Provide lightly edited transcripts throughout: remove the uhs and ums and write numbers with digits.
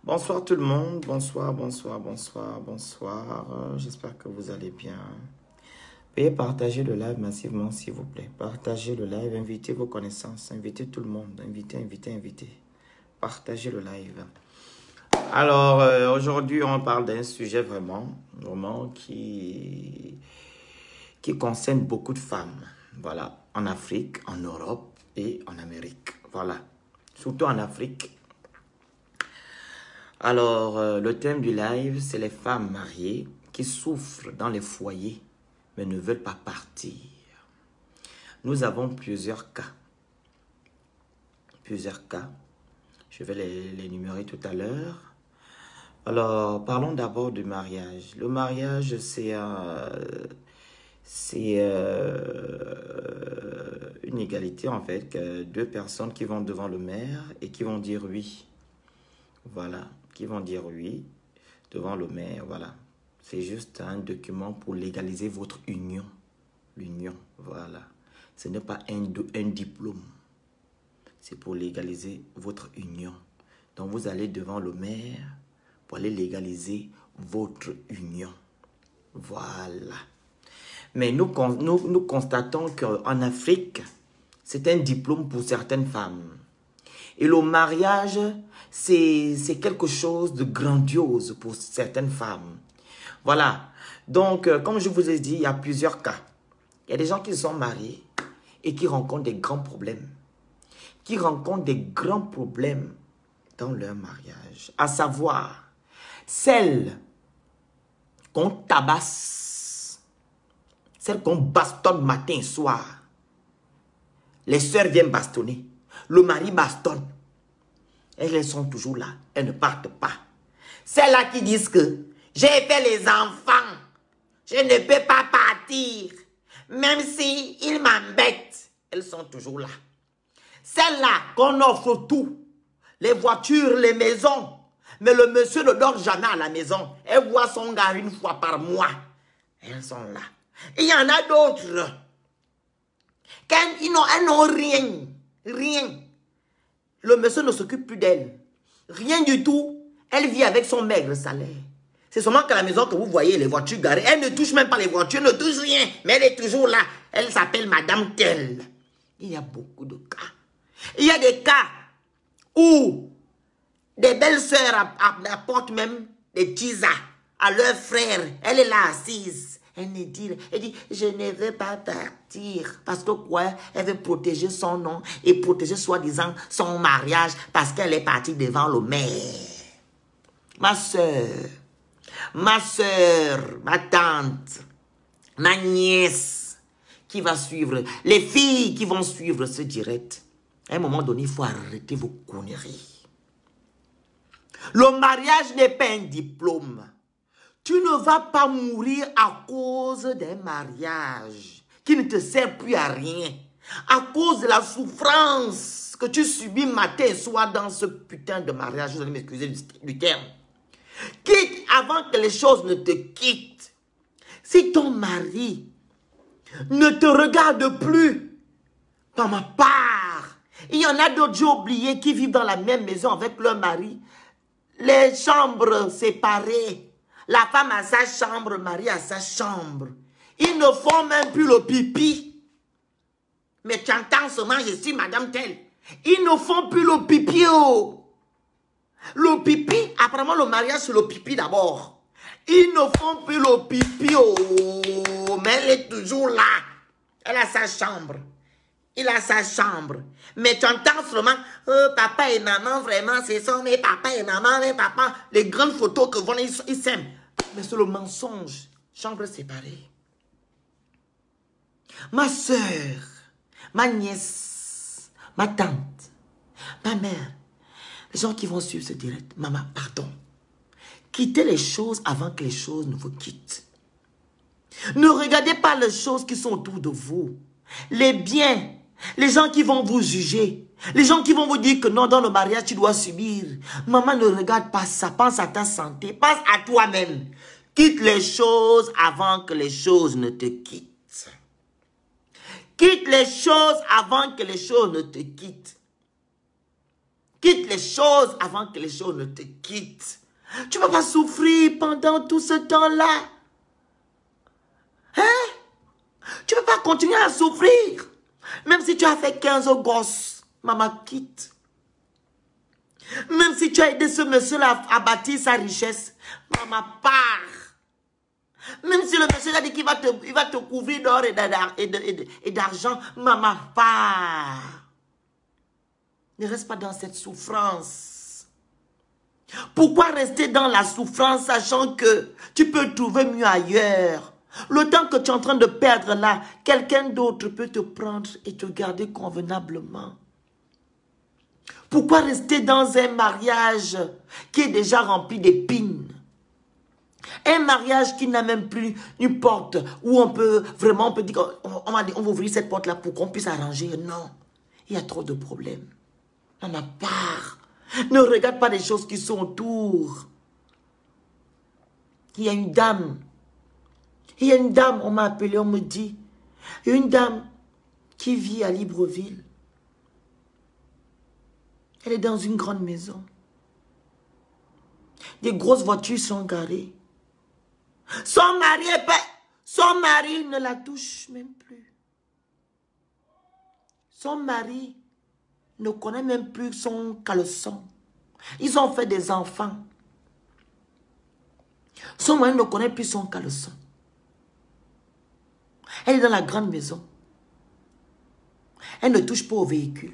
Bonsoir tout le monde, bonsoir, bonsoir, bonsoir, bonsoir. J'espère que vous allez bien. Veuillez partager le live massivement s'il vous plaît. Partagez le live, invitez vos connaissances, invitez tout le monde, invitez. Partagez le live. Alors, aujourd'hui, on parle d'un sujet vraiment qui concerne beaucoup de femmes. Voilà, en Afrique, en Europe et en Amérique. Voilà, surtout en Afrique. Alors, le thème du live, c'est les femmes mariées qui souffrent dans les foyers, mais ne veulent pas partir. Nous avons plusieurs cas. Je vais les énumérer tout à l'heure. Alors, parlons d'abord du mariage. Le mariage, c'est une égalité, en fait, que deux personnes qui vont devant le maire et qui vont dire oui. Voilà, qui vont dire oui devant le maire, voilà. C'est juste un document pour légaliser votre union. L'union, voilà. Ce n'est pas un diplôme. C'est pour légaliser votre union. Donc, vous allez devant le maire pour aller légaliser votre union. Voilà. Mais nous constatons qu'en Afrique, c'est un diplôme pour certaines femmes. Et le mariage, c'est quelque chose de grandiose pour certaines femmes. Voilà. Donc, comme je vous ai dit, il y a plusieurs cas. Il y a des gens qui sont mariés et qui rencontrent des grands problèmes. Qui rencontrent des grands problèmes dans leur mariage. À savoir, celles qu'on tabasse, celles qu'on bastonne matin et soir. Les sœurs viennent bastonner. Le mari bastonne. Elles sont toujours là. Elles ne partent pas. Celles-là qui disent que j'ai fait les enfants. Je ne peux pas partir. Même si ils m'embêtent. Elles sont toujours là. Celles-là qu'on offre tout. Les voitures, les maisons. Mais le monsieur ne dort jamais à la maison. Elle voit son gars une fois par mois. Elles sont là. Il y en a d'autres. Elles n'ont rien. Rien. Le monsieur ne s'occupe plus d'elle. Rien du tout. Elle vit avec son maigre salaire. C'est seulement qu'à la maison que vous voyez les voitures garées. Elle ne touche même pas les voitures, ne touche rien. Mais elle est toujours là. Elle s'appelle Madame Telle. Il y a beaucoup de cas. Il y a des cas où des belles-sœurs apportent même des tisas à leurs frères. Elle est là assise. Elle dit, je ne veux pas partir. Parce que quoi? Elle veut protéger son nom et protéger soi-disant son mariage parce qu'elle est partie devant le maire. Ma soeur, ma tante, ma nièce qui va suivre, les filles qui vont suivre ce direct. À un moment donné, il faut arrêter vos conneries. Le mariage n'est pas un diplôme. Tu ne vas pas mourir à cause d'un mariage qui ne te sert plus à rien. À cause de la souffrance que tu subis matin et soir dans ce putain de mariage. Vous allez m'excuser du terme. Quitte avant que les choses ne te quittent. Si ton mari ne te regarde plus, par ma part, il y en a d'autres, j'ai oublié, qui vivent dans la même maison avec leur mari. Les chambres séparées. La femme a sa chambre, le mari a sa chambre. Ils ne font même plus le pipi. Mais tu entends seulement, je suis Madame Telle. Ils ne font plus le pipi. Oh. Le pipi, apparemment le mariage c'est le pipi d'abord. Ils ne font plus le pipi. Oh. Mais elle est toujours là. Elle a sa chambre. Il a sa chambre. Mais tu entends seulement, oh, papa et maman, vraiment, ce sont mes papas et maman, mes papas. Les grandes photos que voilà, ils s'aiment. Mais c'est le mensonge. Chambre séparée. Ma soeur, ma nièce, ma tante, ma mère, les gens qui vont suivre ce direct, maman, pardon. Quittez les choses avant que les choses ne vous quittent. Ne regardez pas les choses qui sont autour de vous. Les biens. Les gens qui vont vous juger. Les gens qui vont vous dire que non, dans le mariage, tu dois subir. Maman, ne regarde pas ça. Pense à ta santé. Pense à toi-même. Quitte les choses avant que les choses ne te quittent. Quitte les choses avant que les choses ne te quittent. Quitte les choses avant que les choses ne te quittent. Tu ne vas pas souffrir pendant tout ce temps-là. Hein? Tu ne peux pas continuer à souffrir. Même si tu as fait 15 gosses, maman quitte. Même si tu as aidé ce monsieur-là à bâtir sa richesse, maman part. Même si le monsieur a dit qu'il va te couvrir d'or et d'argent, maman part. Ne reste pas dans cette souffrance. Pourquoi rester dans la souffrance sachant que tu peux trouver mieux ailleurs? Le temps que tu es en train de perdre là, quelqu'un d'autre peut te prendre et te garder convenablement. Pourquoi rester dans un mariage qui est déjà rempli d'épines? Un mariage qui n'a même plus une porte où on peut vraiment, on peut dire, on va ouvrir cette porte-là pour qu'on puisse arranger. Non, il y a trop de problèmes. On a part. Ne regarde pas les choses qui sont autour. Il y a une dame. On m'a appelé, on me dit, il y a une dame qui vit à Libreville. Elle est dans une grande maison. Des grosses voitures sont garées. Son mari ne la touche même plus. Son mari ne connaît même plus son caleçon. Ils ont fait des enfants. Son mari ne connaît plus son caleçon. Elle est dans la grande maison. Elle ne touche pas au véhicule.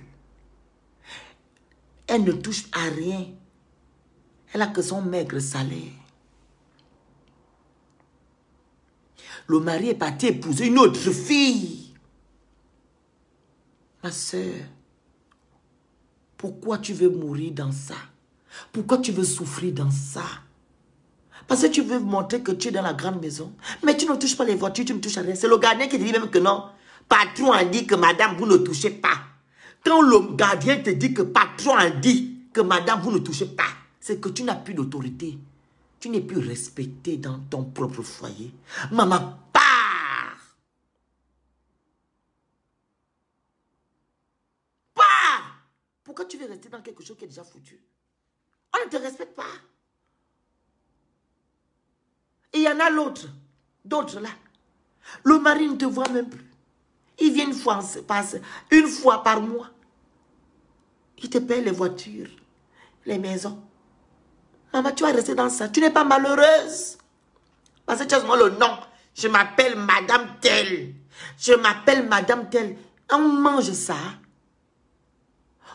Elle ne touche à rien. Elle a que son maigre salaire. Le mari est parti épouser une autre fille. Ma soeur, pourquoi tu veux mourir dans ça? Pourquoi tu veux souffrir dans ça? Parce que tu veux montrer que tu es dans la grande maison. Mais tu ne touches pas les voitures, tu ne touches à rien. C'est le gardien qui te dit même que non. Patron a dit que madame, vous ne touchez pas. Quand le gardien te dit que patron a dit que madame, vous ne touchez pas, c'est que tu n'as plus d'autorité. Tu n'es plus respecté dans ton propre foyer. Maman, pars! Pars! Pourquoi tu veux rester dans quelque chose qui est déjà foutu? On ne te respecte pas. Et il y en a d'autres là. Le mari ne te voit même plus. Il vient une fois par mois. Il te paye les voitures, les maisons. Maman, tu vas rester dans ça. Tu n'es pas malheureuse. Parce que tu as seulement le nom. Je m'appelle Madame Telle. Je m'appelle Madame Telle. On mange ça.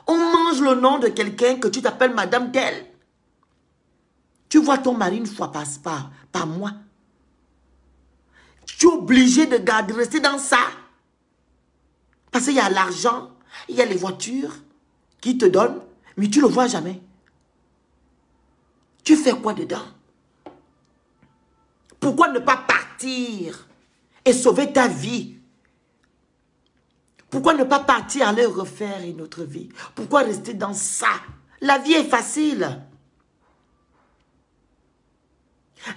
On mange le nom de quelqu'un que tu t'appelles Madame Telle. Tu vois ton mari une fois par mois. Tu es obligé de rester dans ça. Parce qu'il y a l'argent, il y a les voitures qui te donnent, mais tu ne le vois jamais. Tu fais quoi dedans? Pourquoi ne pas partir et sauver ta vie? Pourquoi ne pas partir aller refaire une autre vie? Pourquoi rester dans ça? La vie est facile.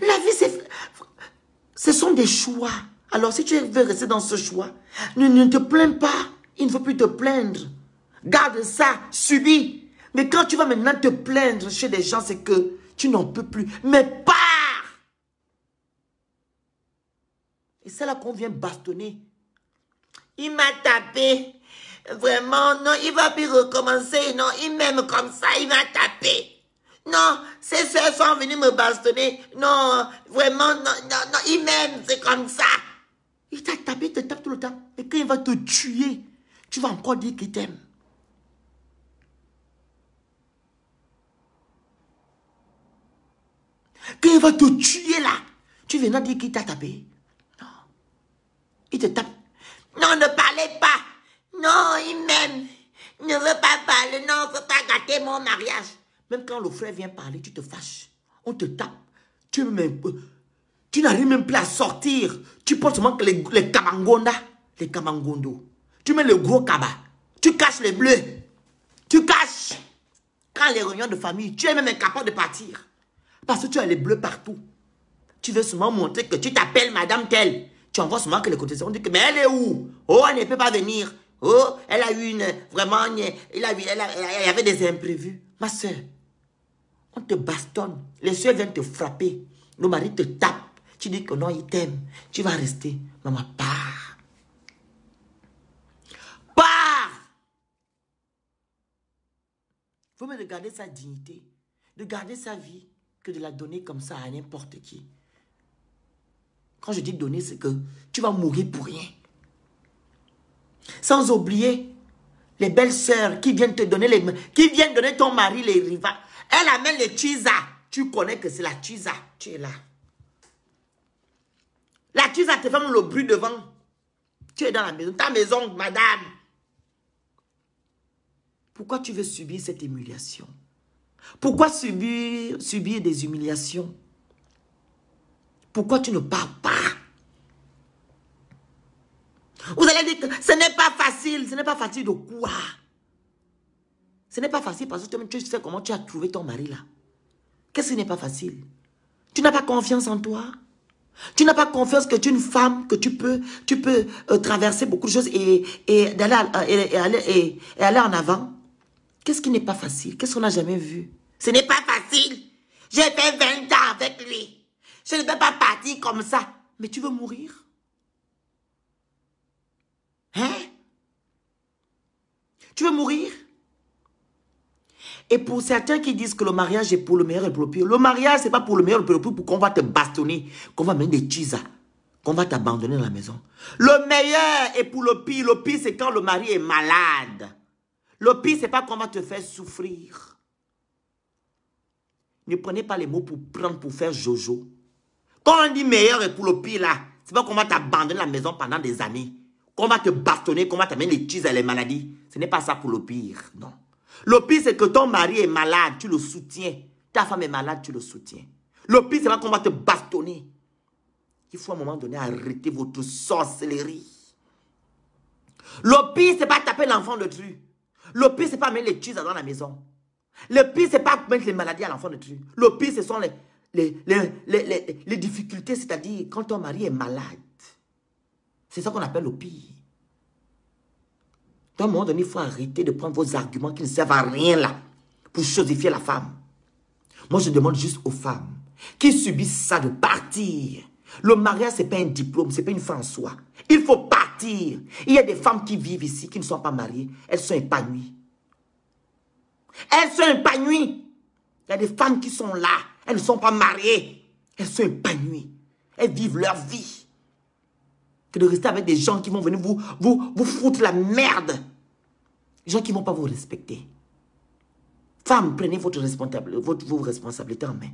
La vie, ce sont des choix. Alors, si tu veux rester dans ce choix, ne te plains pas. Il ne faut plus te plaindre. Garde ça, subis. Mais quand tu vas maintenant te plaindre chez des gens, c'est que tu n'en peux plus. Mais pars! Et c'est là qu'on vient bastonner. Il m'a tapé. Vraiment, non, il va plus recommencer. Non, il m'aime comme ça, il m'a tapé. Non, ses soeurs sont venues me bastonner. Non, vraiment, non, il m'aime, c'est comme ça. Il t'a tapé, il te tape tout le temps. Et quand il va te tuer, tu vas encore dire qu'il t'aime. Quand il va te tuer là, tu viens dire qu'il t'a tapé. Non. Il te tape. Non, ne parlez pas. Non, il m'aime. Ne veut pas parler. Non, il ne faut pas gâter mon mariage. Même quand le frère vient parler, tu te fâches. On te tape. Tu n'arrives même plus à sortir. Tu portes seulement que les kamangonda. Les kamangondo. Tu mets le gros kaba. Tu caches les bleus. Tu caches. Quand les réunions de famille, tu es même incapable de partir. Parce que tu as les bleus partout. Tu veux seulement montrer que tu t'appelles Madame Telle. Tu envoies seulement que les côtés. On dit que, mais elle est où? Oh, elle ne peut pas venir. Oh, elle a eu vraiment, il y avait des imprévus. Ma soeur, on te bastonne. Les soeurs viennent te frapper. Le mari te tape. Tu dis que non, il t'aime. Tu vas rester. Maman, pars. Pars. Il faut mieux de garder sa dignité, de garder sa vie, que de la donner comme ça à n'importe qui. Quand je dis donner, c'est que tu vas mourir pour rien. Sans oublier les belles sœurs qui viennent te donner qui viennent donner ton mari les rivats. Elle amène les tisa. Tu connais que c'est la tisa. Tu es là. La tisa te fait même le bruit devant. Tu es dans la maison. Ta maison, madame. Pourquoi tu veux subir cette humiliation? Pourquoi subir des humiliations? Pourquoi tu ne pars pas? Vous allez dire que ce n'est pas facile. Ce n'est pas facile de quoi? Ce n'est pas facile parce que tu sais comment tu as trouvé ton mari là. Qu'est-ce qui n'est pas facile? Tu n'as pas confiance en toi? Tu n'as pas confiance que tu es une femme, que tu peux traverser beaucoup de choses et aller en avant? Qu'est-ce qui n'est pas facile? Qu'est-ce qu'on n'a jamais vu? Ce n'est pas facile. J'ai fait 20 ans avec lui. Je ne peux pas partir comme ça. Mais tu veux mourir? Hein? Tu veux mourir? Et pour certains qui disent que le mariage est pour le meilleur et pour le pire, le mariage, ce n'est pas pour le meilleur et pour le pire, pour qu'on va te bastonner, qu'on va mettre des tisas, qu'on va t'abandonner dans la maison. Le meilleur est pour le pire. Le pire, c'est quand le mari est malade. Le pire, ce n'est pas qu'on va te faire souffrir. Ne prenez pas les mots pour prendre, pour faire jojo. Quand on dit meilleur et pour le pire, là, c'est pas qu'on va t'abandonner dans la maison pendant des années. Qu'on va te bastonner, qu'on va t'amener les tisas et les maladies. Ce n'est pas ça pour le pire, non. Le pire, c'est que ton mari est malade, tu le soutiens. Ta femme est malade, tu le soutiens. Le pire, c'est pas qu'on va te bastonner. Il faut à un moment donné arrêter votre sorcellerie. Le pire, c'est pas taper l'enfant dessus. Le pire, c'est pas mettre les tisas dans la maison. Le pire, c'est pas mettre les maladies à l'enfant dessus. Le pire, ce sont les difficultés, c'est-à-dire quand ton mari est malade. C'est ça qu'on appelle le pire. À un moment donné, il faut arrêter de prendre vos arguments qui ne servent à rien là, pour chosifier la femme. Moi, je demande juste aux femmes qui subissent ça de partir. Le mariage, ce n'est pas un diplôme, ce n'est pas une fin en soi. Il faut partir. Il y a des femmes qui vivent ici, qui ne sont pas mariées. Elles sont épanouies. Elles sont épanouies. Il y a des femmes qui sont là. Elles ne sont pas mariées. Elles sont épanouies. Elles vivent leur vie. Que de rester avec des gens qui vont venir vous foutre la merde. Des gens qui ne vont pas vous respecter. Femmes, prenez vos responsabilités en main.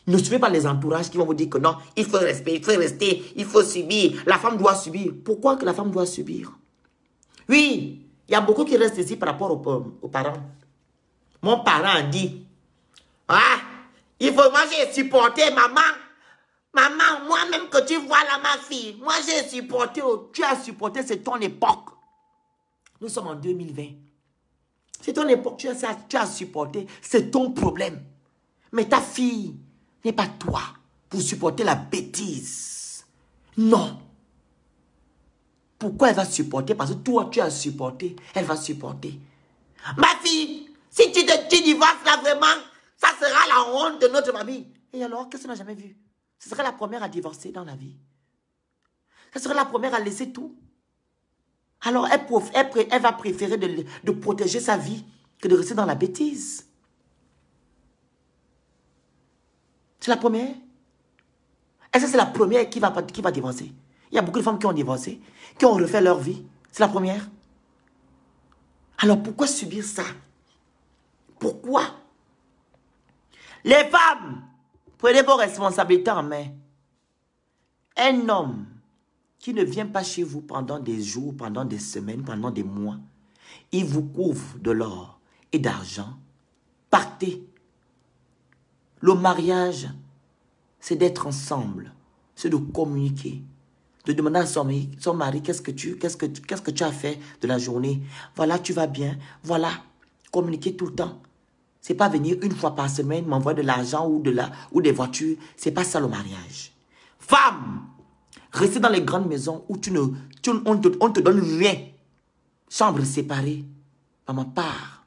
Ne suivez pas les entourages qui vont vous dire que non, il faut rester, il faut subir. La femme doit subir. Pourquoi que la femme doit subir? Oui, il y a beaucoup qui restent ici par rapport aux parents. Mon parent a dit, ah, il faut, moi j'ai supporté maman. Maman, moi-même que tu vois là, ma fille, moi j'ai supporté, tu as supporté, c'est ton époque. Nous sommes en 2020. C'est ton époque, tu as supporté, c'est ton problème. Mais ta fille n'est pas toi pour supporter la bêtise. Non. Pourquoi elle va supporter? Parce que toi, tu as supporté, elle va supporter. Ma fille, si tu divorces là vraiment, ça sera la honte de notre famille. Et alors, qu'est-ce qu'on n'a jamais vu? Ce serait la première à divorcer dans la vie. Ce serait la première à laisser tout. Alors, elle va préférer de protéger sa vie que de rester dans la bêtise. C'est la première. Est-ce que c'est la première qui va divorcer? Il y a beaucoup de femmes qui ont divorcé, qui ont refait leur vie. C'est la première. Alors, pourquoi subir ça? Pourquoi? Les femmes, prenez vos responsabilités en main. Un homme qui ne vient pas chez vous pendant des jours, pendant des semaines, pendant des mois, il vous couvre de l'or et d'argent. Partez. Le mariage, c'est d'être ensemble, c'est de communiquer, de demander à son mari qu'est-ce que tu as fait de la journée. Voilà, tu vas bien. Voilà, communiquer tout le temps. C'est pas venir une fois par semaine, m'envoyer de l'argent ou des voitures. C'est pas ça le mariage. Femme, rester dans les grandes maisons où on te donne rien. Chambre séparée. Maman, part.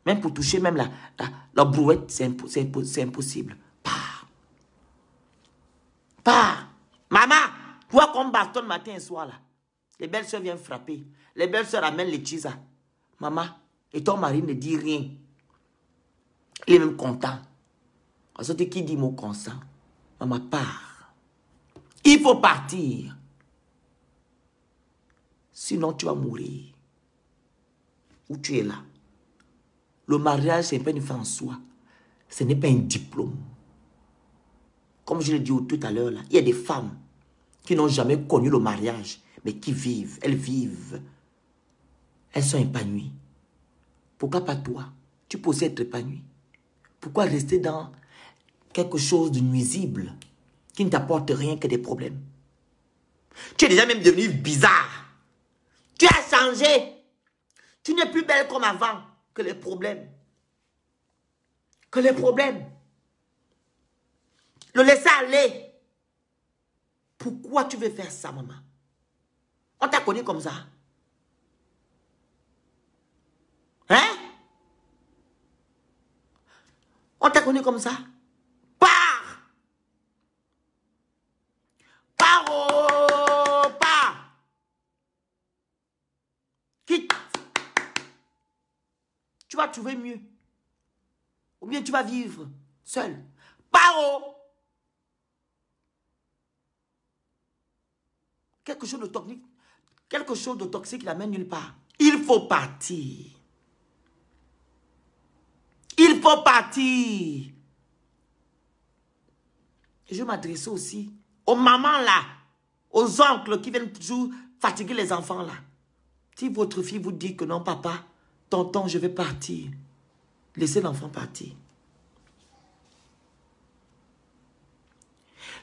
Même pour toucher même la brouette, c'est impossible. Pars. Pars. Maman, toi qu'on bastonne matin et soir là. Les belles-sœurs viennent frapper. Les belles-sœurs amènent les tisa. Maman, et ton mari ne dit rien. Il est même content. Parce que qui dit mot consent? Maman, pars. Il faut partir. Sinon, tu vas mourir. Où tu es là. Le mariage, ce n'est pas une fin en soi. Ce n'est pas un diplôme. Comme je l'ai dit tout à l'heure, il y a des femmes qui n'ont jamais connu le mariage, mais qui vivent. Elles vivent. Elles sont épanouies. Pourquoi pas toi? Tu peux aussi être épanoui. Pourquoi rester dans quelque chose de nuisible qui ne t'apporte rien que des problèmes? Tu es déjà même devenu bizarre. Tu as changé. Tu n'es plus belle comme avant. Que les problèmes. Que les problèmes. Le laisser aller. Pourquoi tu veux faire ça, maman? On t'a connu comme ça. Hein? On t'a connu comme ça. Pars! Pars! Oh, pars! Quitte. Tu vas trouver mieux. Ou bien tu vas vivre seul. Pars! Oh. Quelque chose de toxique. Quelque chose de toxique qui n'amène nulle part. Il faut partir. Il faut partir. Et je m'adresse aussi aux mamans là, aux oncles qui viennent toujours fatiguer les enfants là. Si votre fille vous dit que non, papa, tonton, je vais partir, laissez l'enfant partir.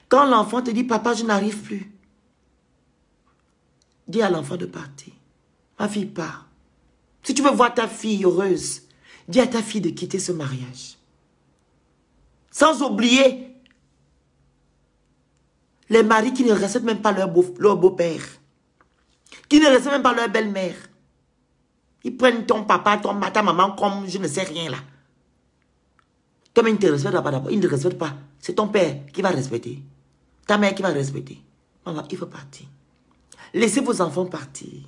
Quand l'enfant te dit, papa, je n'arrive plus, dis à l'enfant de partir. Ma fille part. Si tu veux voir ta fille heureuse, dis à ta fille de quitter ce mariage. Sans oublier les maris qui ne respectent même pas leur beau-père. Qui ne respectent même pas leur belle-mère. Ils prennent ton papa, ta maman comme je ne sais rien là. Toi, il ne te respecte pas d'abord. Il ne te respecte pas. C'est ton père qui va respecter. Ta mère qui va respecter. Maman, il faut partir. Laissez vos enfants partir.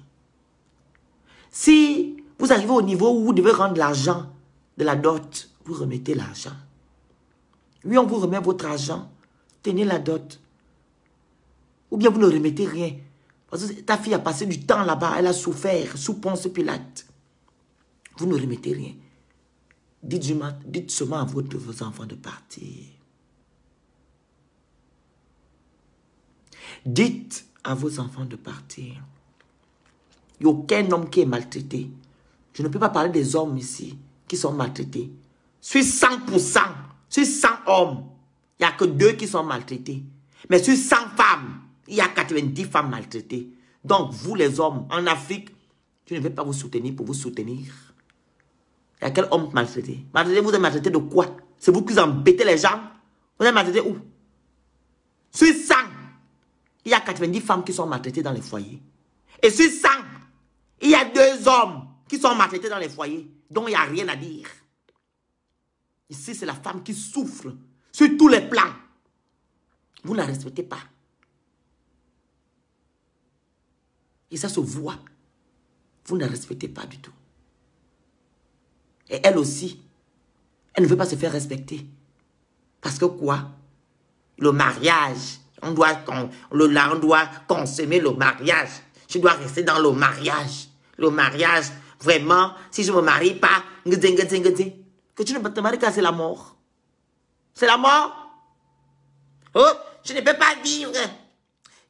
Si vous arrivez au niveau où vous devez rendre l'argent de la dot, vous remettez l'argent. Oui, on vous remet votre argent. Tenez la dot. Ou bien vous ne remettez rien. Parce que ta fille a passé du temps là-bas. Elle a souffert sous Ponce Pilate. Vous ne remettez rien. Dites seulement à vos enfants de partir. Dites à vos enfants de partir. Il n'y a aucun homme qui est maltraité. Je ne peux pas parler des hommes ici qui sont maltraités. Sur 100%, sur 100 hommes, il n'y a que 2 qui sont maltraités. Mais sur 100 femmes, il y a 90 femmes maltraitées. Donc, vous les hommes, en Afrique, je ne vais pas vous soutenir pour vous soutenir. Il y a quel homme maltraité? Maltraité, vous êtes maltraité de quoi? C'est vous qui embêtez les gens? Vous êtes maltraité où? Sur 100, il y a 90 femmes qui sont maltraitées dans les foyers. Et sur 100, il y a 2 hommes qui sont maltraités dans les foyers. Donc, il n'y a rien à dire. Ici, c'est la femme qui souffre sur tous les plans. Vous ne la respectez pas. Et ça se voit. Vous ne la respectez pas du tout. Et elle aussi, elle ne veut pas se faire respecter. Parce que quoi? Le mariage, on doit consommer le mariage. Je dois rester dans le mariage. Le mariage, vraiment, si je ne me marie pas, que tu ne te maries pas, c'est la mort. C'est la mort. Oh, je ne peux pas vivre.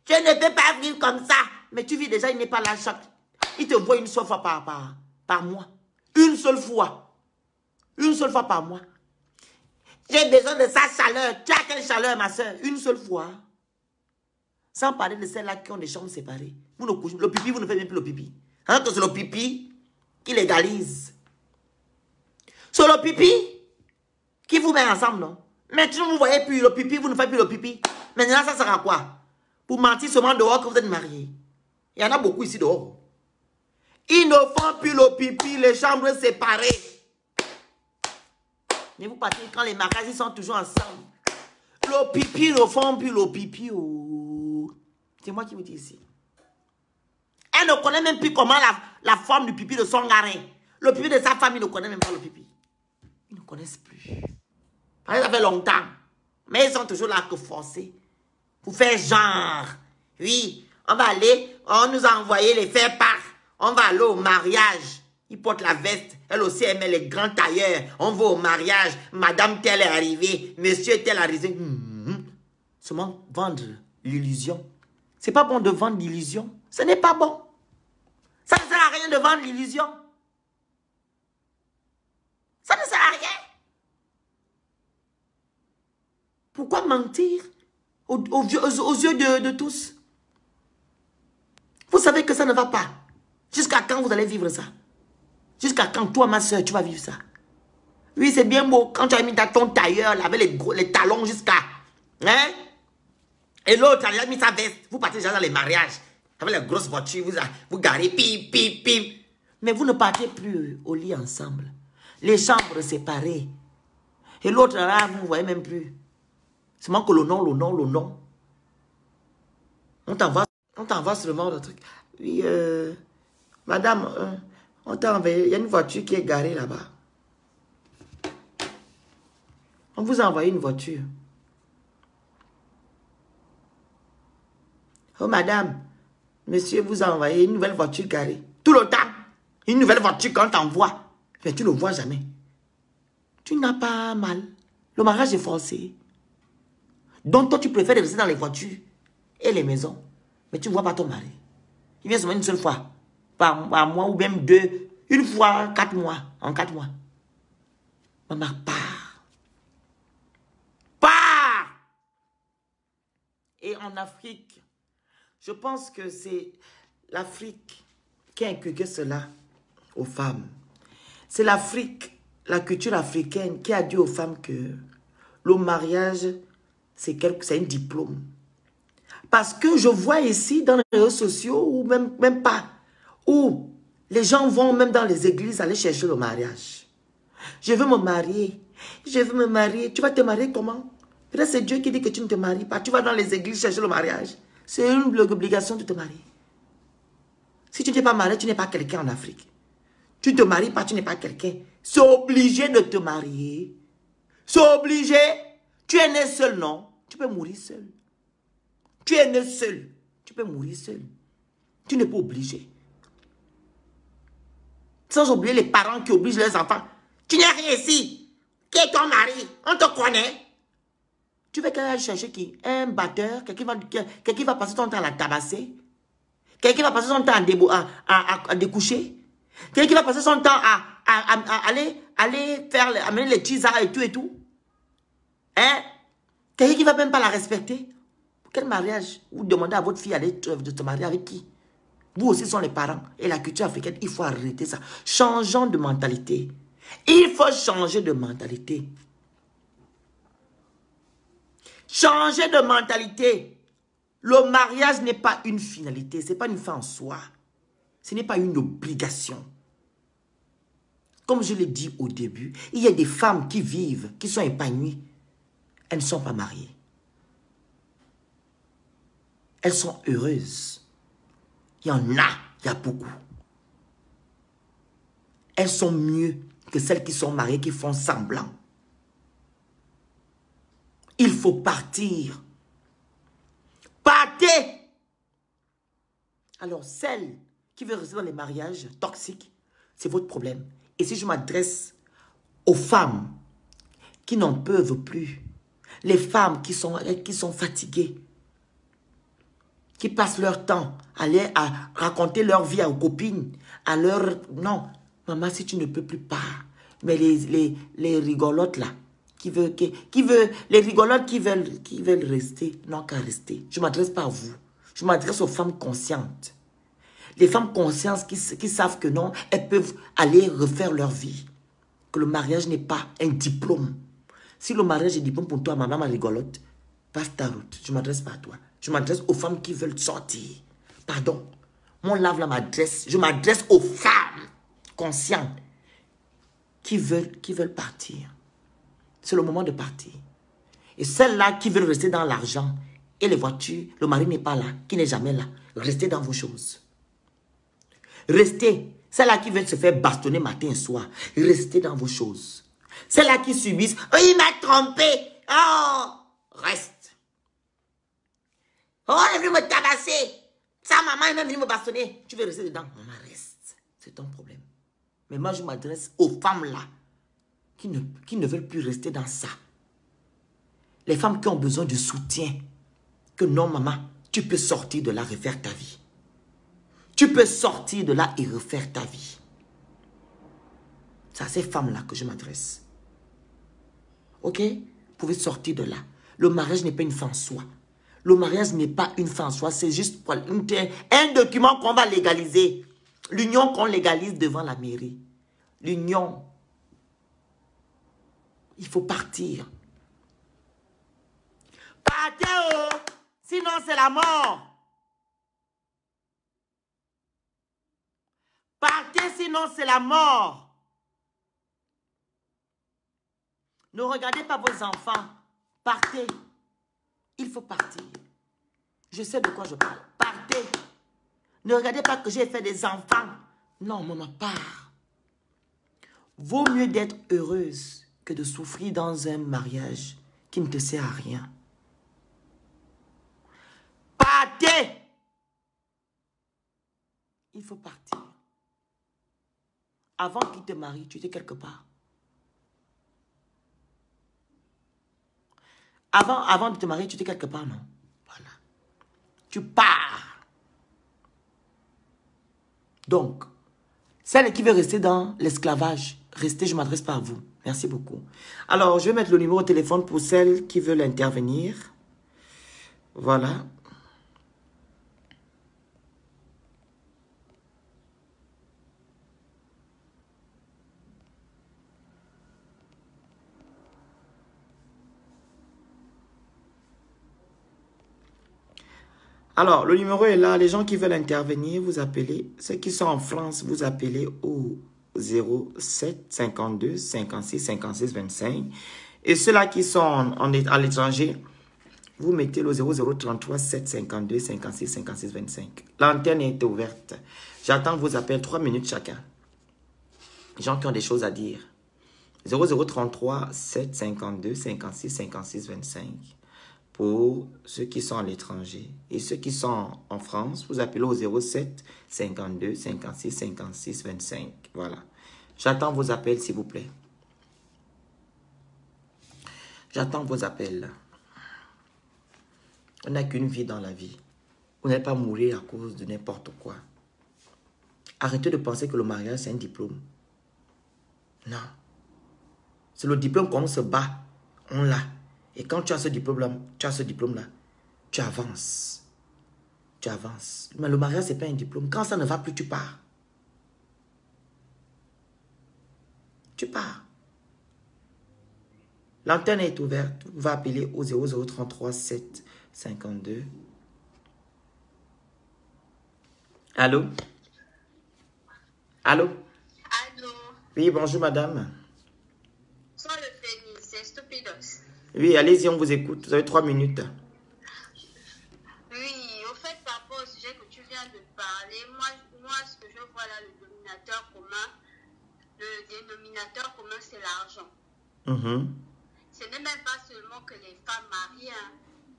Je ne peux pas vivre comme ça. Mais tu vis déjà, il n'est pas là chaque... Il te voit une seule fois par mois. Une seule fois. Une seule fois par mois. J'ai besoin de sa chaleur. Tu as quelle chaleur, ma soeur? Une seule fois. Sans parler de celles-là qui ont des chambres séparées. Vous ne couchez, le pipi, vous ne faites même plus le pipi. Hein, c'est le pipi qui légalise. C'est le pipi qui vous met ensemble, non? Maintenant, vous ne voyez plus le pipi, vous ne faites plus le pipi. Maintenant, ça sert à quoi? Pour mentir seulement dehors que vous êtes mariés. Il y en a beaucoup ici dehors. Ils ne font plus le pipi, les chambres séparées. Mais vous partez quand les mariages, ils sont toujours ensemble. Le pipi, le fond, puis le pipi. Oh. C'est moi qui vous dis ici. Elle ne connaît même plus comment la forme du pipi de son garin. Le pipi de sa femme, il ne connaît même pas le pipi. Ils ne connaissent plus. Ça fait longtemps. Mais ils sont toujours là que forcer. Pour faire genre. Oui, on va aller, on nous a envoyé les faire part. On va aller au mariage. Il porte la veste. Elle aussi, elle met les grands tailleurs. On va au mariage. Madame telle est arrivée. Monsieur tel est arrivé. Seulement vendre l'illusion. C'est pas bon de vendre l'illusion. Ce n'est pas bon. Ça ne sert à rien de vendre l'illusion. Ça ne sert à rien. Pourquoi mentir aux yeux de tous? Vous savez que ça ne va pas. Jusqu'à quand vous allez vivre ça? Jusqu'à quand toi, ma soeur, tu vas vivre ça? Oui, c'est bien beau. Quand tu as mis ton tailleur, là, avec les talons jusqu'à... Hein? Et l'autre, il a mis sa veste. Vous partez déjà dans les mariages. Avec les grosses voitures, vous garez, pip, pip, pip. Mais vous ne partez plus au lit ensemble. Les chambres séparées. Et l'autre, là, vous ne voyez même plus. Seulement que le nom. On t'envoie seulement le truc. Oui, madame, on t'a envoyé. Il y a une voiture qui est garée là-bas. On vous a envoyé une voiture. Oh, madame, monsieur vous a envoyé une nouvelle voiture garée. Tout le temps. Une nouvelle voiture qu'on t'envoie. Mais tu ne le vois jamais. Tu n'as pas mal. Le mariage est forcé. Donc, toi, tu préfères rester dans les voitures et les maisons. Mais tu ne vois pas ton mari. Il vient seulement une seule fois. Par mois ou même deux. Une fois, 4 mois. En 4 mois. Maman, part. Part. Et en Afrique, je pense que c'est l'Afrique qui a inculqué cela aux femmes. C'est l'Afrique, la culture africaine qui a dit aux femmes que le mariage, c'est un diplôme. Parce que je vois ici dans les réseaux sociaux, ou même pas, où les gens vont même dans les églises aller chercher le mariage. Je veux me marier. Je veux me marier. Tu vas te marier comment? Peut-être c'est Dieu qui dit que tu ne te maries pas. Tu vas dans les églises chercher le mariage. C'est une obligation de te marier. Si tu n'es pas marié, tu n'es pas quelqu'un en Afrique. Tu ne te maries pas, tu n'es pas quelqu'un. C'est obligé de te marier. C'est obligé. Tu es né seul, non? Tu peux mourir seul. Tu es né seul. Tu peux mourir seul. Tu n'es pas obligé. Sans oublier les parents qui obligent leurs enfants. Tu n'es rien ici. Qui est ton mari? On te connaît. Tu veux qu'elle aille chercher qui? Un batteur? Quelqu'un qui va passer son temps à la tabasser? Quelqu'un qui va passer son temps à découcher? Quelqu'un qui va passer son temps à aller faire, amener les tisards et tout? Hein? Quelqu'un qui ne va même pas la respecter? Quel mariage? Vous demandez à votre fille de se marier avec qui? Vous aussi sont les parents. Et la culture africaine, il faut arrêter ça. Changeons de mentalité. Il faut changer de mentalité. Changer de mentalité. Le mariage n'est pas une finalité. Ce n'est pas une fin en soi. Ce n'est pas une obligation. Comme je l'ai dit au début, il y a des femmes qui vivent, qui sont épanouies. Elles ne sont pas mariées. Elles sont heureuses. Il y en a, il y a beaucoup. Elles sont mieux que celles qui sont mariées, qui font semblant. Il faut partir. Partez! Alors, celle qui veut rester dans les mariages toxiques, c'est votre problème. Et si je m'adresse aux femmes qui n'en peuvent plus, les femmes qui sont fatiguées, qui passent leur temps à raconter leur vie aux copines, à leur... Non, maman, si tu ne peux plus, pas. Mais les rigolotes là, les rigolotes qui veulent rester, n'ont qu'à rester. Je ne m'adresse pas à vous. Je m'adresse aux femmes conscientes. Les femmes conscientes qui savent que non, elles peuvent aller refaire leur vie. Que le mariage n'est pas un diplôme. Si le mariage est diplôme pour toi, maman, ma rigolote, passe ta route. Je ne m'adresse pas à toi. Je m'adresse aux femmes qui veulent sortir. Pardon. Mon lave là m'adresse. Je m'adresse aux femmes conscientes qui veulent partir. C'est le moment de partir. Et celles-là qui veulent rester dans l'argent et les voitures, le mari n'est pas là, qui n'est jamais là. Restez dans vos choses. Restez. Celles-là qui veulent se faire bastonner matin et soir, restez dans vos choses. Celles-là qui subissent, oh, il m'a trompé. Oh, reste. Oh, elle est venue me tabasser. Sa maman est même venue me bastonner. Tu veux rester dedans? Maman, reste. C'est ton problème. Mais moi, je m'adresse aux femmes-là qui ne veulent plus rester dans ça. Les femmes qui ont besoin de soutien. Que non, maman, tu peux sortir de là, refaire ta vie. Tu peux sortir de là et refaire ta vie. C'est à ces femmes-là que je m'adresse. Ok? Vous pouvez sortir de là. Le mariage n'est pas une fin en soi. Le mariage n'est pas une fin en soi. C'est juste un document qu'on va légaliser. L'union qu'on légalise devant la mairie. L'union. Il faut partir. Partez, oh! Sinon c'est la mort. Partez, sinon c'est la mort. Ne regardez pas vos enfants. Partez. Il faut partir. Je sais de quoi je parle. Partez. Ne regardez pas que j'ai fait des enfants. Non, maman, pars. Vaut mieux d'être heureuse que de souffrir dans un mariage qui ne te sert à rien. Partez. Il faut partir. Avant qu'il te marie, tu étais quelque part. Avant de te marier, tu étais quelque part, non? Voilà. Tu pars. Donc, celle qui veut rester dans l'esclavage, restez, je m'adresse pas à vous. Merci beaucoup. Alors, je vais mettre le numéro de téléphone pour celles qui veulent intervenir. Voilà. Alors, le numéro est là. Les gens qui veulent intervenir, vous appelez. Ceux qui sont en France, vous appelez au 07 52 56 56 25. Et ceux-là qui sont à l'étranger, vous mettez le 0033 7 52 56 56 25. L'antenne est ouverte. J'attends vos appels, 3 minutes chacun. Les gens qui ont des choses à dire. 0033 7 52 56 56 25. Pour ceux qui sont à l'étranger. Et ceux qui sont en France, vous appelez au 07 52 56 56 25. Voilà. J'attends vos appels, s'il vous plaît. J'attends vos appels. On n'a qu'une vie dans la vie. Vous n'allez pas mourir à cause de n'importe quoi. Arrêtez de penser que le mariage, c'est un diplôme. Non. C'est le diplôme qu'on se bat. On l'a. Et quand tu as ce diplôme-là, tu avances. Tu avances. Mais le mariage, ce n'est pas un diplôme. Quand ça ne va plus, tu pars. Tu pars. L'antenne est ouverte. Vous pouvez appeler au 0033 7 52. Allô? Allô? Allô? Oui, bonjour madame. Sans le pénis, c'est stupidos. Oui, allez-y, on vous écoute. Vous avez 3 minutes. Oui, au fait, par rapport au sujet que tu viens de parler, moi ce que je vois là, le dénominateur commun, c'est l'argent. Ce n'est même pas seulement que les femmes mariées, hein.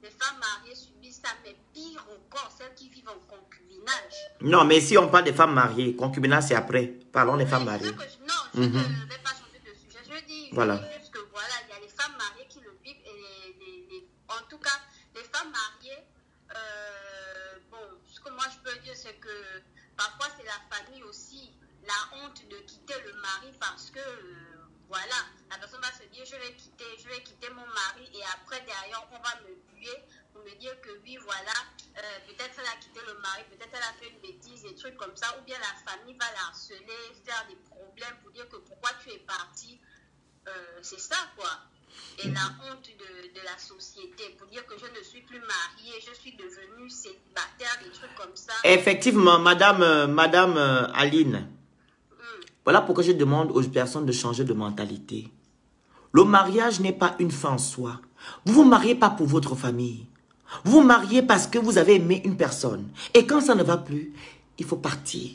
Les femmes mariées subissent ça, mais pire encore, celles qui vivent en concubinage. Non, mais si on parle des femmes mariées, concubinage c'est après. Parlons des femmes mariées. Je ne vais pas changer de sujet. Je dis juste que voilà, il y a les femmes mariées qui le vivent et en tout cas, les femmes mariées, bon, ce que moi je peux dire, c'est que parfois c'est la famille aussi, la honte de quitter le mari parce que voilà, la personne va se dire je vais quitter mon mari et après derrière on va me buer pour me dire que oui voilà, peut-être elle a quitté le mari, peut-être elle a fait une bêtise, des trucs comme ça, ou bien la famille va la harceler, faire des problèmes pour dire que pourquoi tu es parti, c'est ça quoi. Et la honte de la société pour dire que je ne suis plus mariée, je suis devenue célibataire, des trucs comme ça. Effectivement, madame Aline. Voilà pourquoi je demande aux personnes de changer de mentalité. Le mariage n'est pas une fin en soi. Vous vous mariez pas pour votre famille. Vous vous mariez parce que vous avez aimé une personne. Et quand ça ne va plus, il faut partir.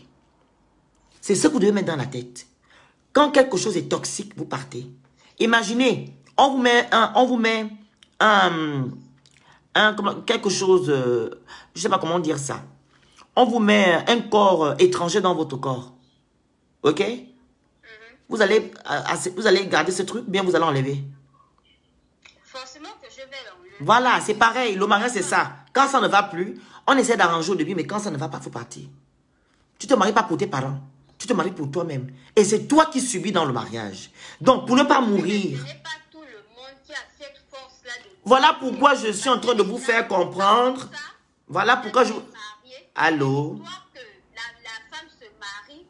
C'est ce que vous devez mettre dans la tête. Quand quelque chose est toxique, vous partez. Imaginez, on vous met quelque chose, je ne sais pas comment dire ça. On vous met un corps étranger dans votre corps. Ok? Vous allez garder ce truc, bien vous allez enlever. Forcément que je vais l'enlever. Voilà, c'est pareil. Le mariage, c'est ça. Quand ça ne va plus, on essaie d'arranger au début, mais quand ça ne va pas, il faut partir. Tu ne te maries pas pour tes parents. Tu te maries pour toi-même. Et c'est toi qui subis dans le mariage. Donc, pour ne pas mourir... Ce n'est pas tout le monde qui a cette force-là de... Voilà pourquoi je suis en train de vous faire comprendre. Voilà pourquoi je... Allô? Que la femme se marie,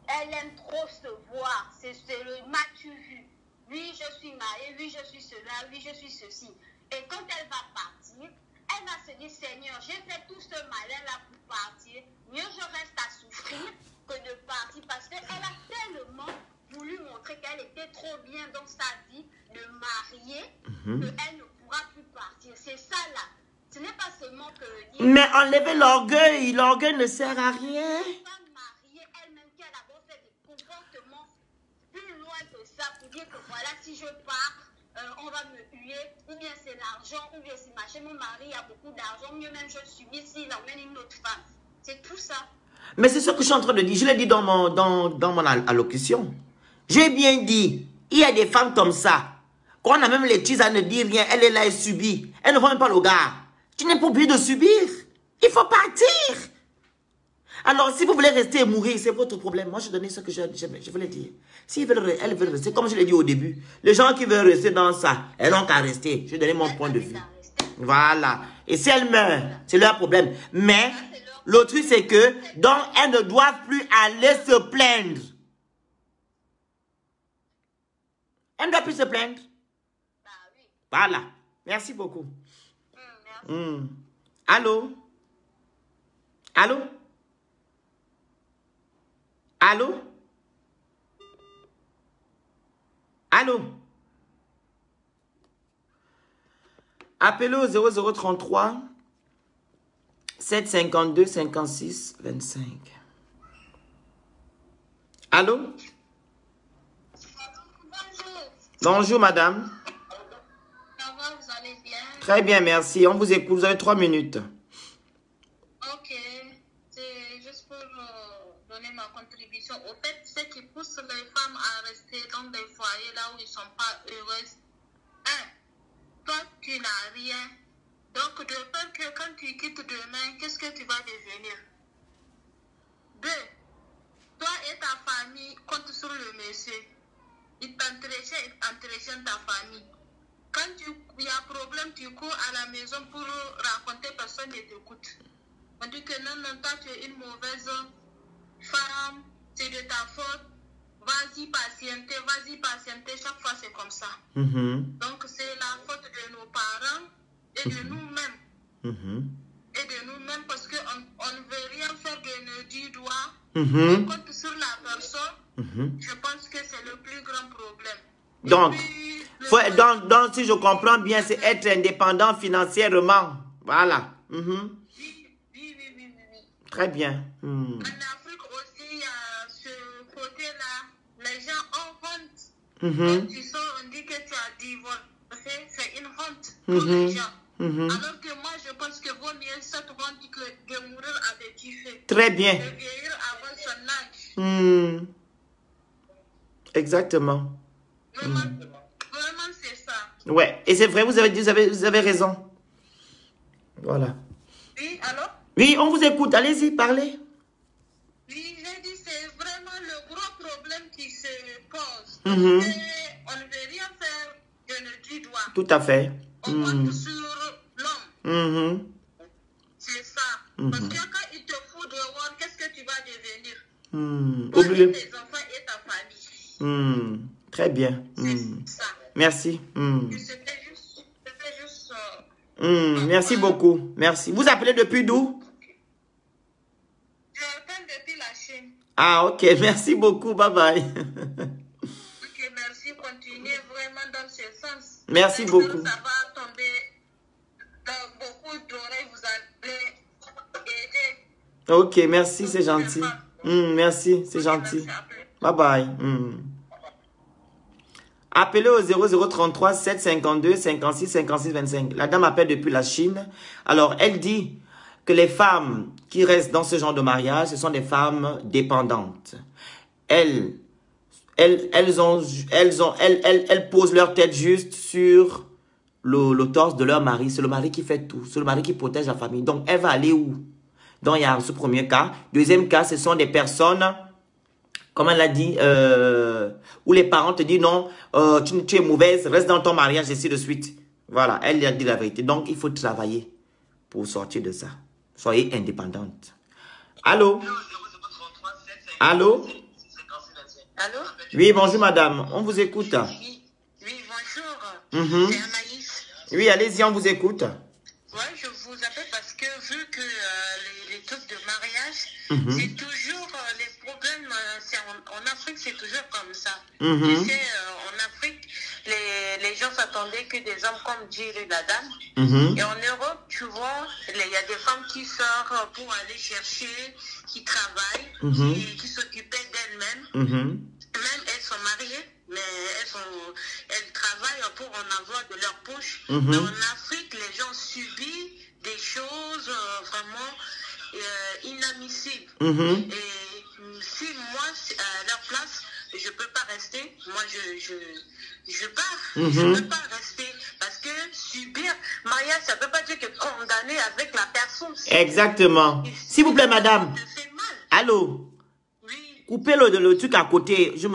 elle aime trop se voir. C'est le m'as-tu vu? Oui, je suis mariée, oui, je suis cela, oui, je suis ceci. Et quand elle va partir, elle va se dire, Seigneur, j'ai fait tout ce malin-là pour partir. Mieux je reste à souffrir que de partir parce qu'elle a tellement voulu montrer qu'elle était trop bien dans sa vie de mariée qu'elle ne pourra plus partir. C'est ça là. Ce n'est pas seulement que... Mais enlevez l'orgueil. L'orgueil ne sert à rien. Une femme mariée elle-même qui a d'abord fait des comportements plus loin que ça pour dire que voilà, si je pars, on va me huer, ou bien c'est l'argent, ou bien c'est machin. Mon mari a beaucoup d'argent, mieux même je subis s'il emmène une autre femme. C'est tout ça. Mais c'est ce que je suis en train de dire. Je l'ai dit dans mon allocution. J'ai bien dit, il y a des femmes comme ça, qu'on a même les à ne dire rien, elle est là, elle subit. Elle ne voit même pas le gars. Tu n'es pas obligé de subir. Il faut partir. Alors, si vous voulez rester et mourir, c'est votre problème. Moi, je donnais ce que je voulais dire. Si elles veulent rester, comme je l'ai dit au début, les gens qui veulent rester dans ça, elles n'ont qu'à rester. Je donnais mon point de vue. Voilà. Et si elles meurent, c'est leur problème. Mais, le truc, c'est que, donc, elles ne doivent plus aller se plaindre. Elles ne doivent plus se plaindre. Voilà. Merci beaucoup. Allô? Allô? Allô? Allô? Appelez au 0033 752 56 25. Allô? Bonjour. Bonjour, madame. Ça va, vous allez bien? Très bien, merci. On vous écoute. Vous avez 3 minutes. Ok. C'est juste pour donner ma contribution. Au fait, ce qui pousse les femmes à rester dans des foyers là où ils ne sont pas heureuses. 1. Toi, tu n'as rien. Donc, de peur que quand tu quittes demain, qu'est-ce que tu vas devenir? 2. Toi et ta famille comptent sur le monsieur. Il t'entretient ta famille. Quand il y a problème, tu cours à la maison pour raconter, personne ne t'écoute. On dit que non, toi tu es une mauvaise femme, c'est de ta faute. Vas-y patienter, chaque fois c'est comme ça. Donc c'est la faute de nos parents et de nous-mêmes. Et de nous-mêmes parce qu'on ne veut rien faire de nos 10 doigts. On compte sur la personne. Je pense que c'est le plus grand problème. Donc, donc, si je comprends bien, c'est être indépendant financièrement. Voilà. Oui. Très bien. En Afrique aussi, il y a ce côté-là. Les gens ont honte. Quand tu sors, on dit que tu as divorcé. C'est une honte pour les gens. Alors que moi, je pense que vaut mieux cette honte que de mourir avec du feu. Très bien. De vieillir avant son âge. Exactement. Vraiment, c'est ça. Ouais, et c'est vrai, vous avez raison. Voilà. Oui, alors? Oui, on vous écoute. Allez-y, parlez. Oui, j'ai dit, c'est vraiment le gros problème qui se pose. Parce que on ne veut rien faire de nos 10 doigts. Tout à fait. On compte sur l'homme. C'est ça. Parce que quand il te fout dehors, qu'est-ce que tu vas devenir? Toi et tes enfants et ta famille. Très bien. C'est ça. Merci. C'était juste merci beaucoup. Merci. Vous appelez depuis d'où? Je appelle depuis la Chine. Ah, ok. Merci beaucoup. Bye bye. Ok, merci. Continuez vraiment dans ce ce sens. Merci beaucoup. Ça va tomber dans beaucoup d'oreilles, vous allez aider. Ok, merci, c'est gentil. Merci, c'est gentil. Bye bye. Appelez au 0033 752 56 56 25. La dame appelle depuis la Chine. Alors, elle dit que les femmes qui restent dans ce genre de mariage, ce sont des femmes dépendantes. Elles posent leur tête juste sur le torse de leur mari. C'est le mari qui fait tout. C'est le mari qui protège la famille. Donc, elle va aller où? Donc, il y a ce premier cas. Deuxième cas, ce sont des personnes, comme elle l'a dit, où les parents te disent non, tu es mauvaise, reste dans ton mariage, ainsi de suite. Voilà, elle a dit la vérité. Donc, il faut travailler pour sortir de ça. Soyez indépendante. Allô? Allô? Allô? Oui, bonjour madame, on vous écoute. Oui, bonjour. C'est Anaïs. Oui, allez-y, on vous écoute. Ouais, je vous appelle parce que vu que les trucs de mariage, c'est toujours les problèmes, en Afrique, c'est toujours comme ça. Tu sais, en Afrique, les gens s'attendaient que des hommes comme Jill et la dame. Et en Europe, tu vois, il y a des femmes qui sortent pour aller chercher, qui travaillent, qui s'occupaient d'elles-mêmes. Même elles sont mariées, mais elles travaillent pour en avoir de leur poche. Mais en Afrique, les gens subissent des choses vraiment inadmissibles. Et si moi, à leur place, je peux pas rester, moi je pars. Je peux pas rester parce que subir mariage, ça peut pas dire que condamner avec la personne. Exactement. S'il vous plaît, madame. Allô? Oui. Coupez le truc à côté. Je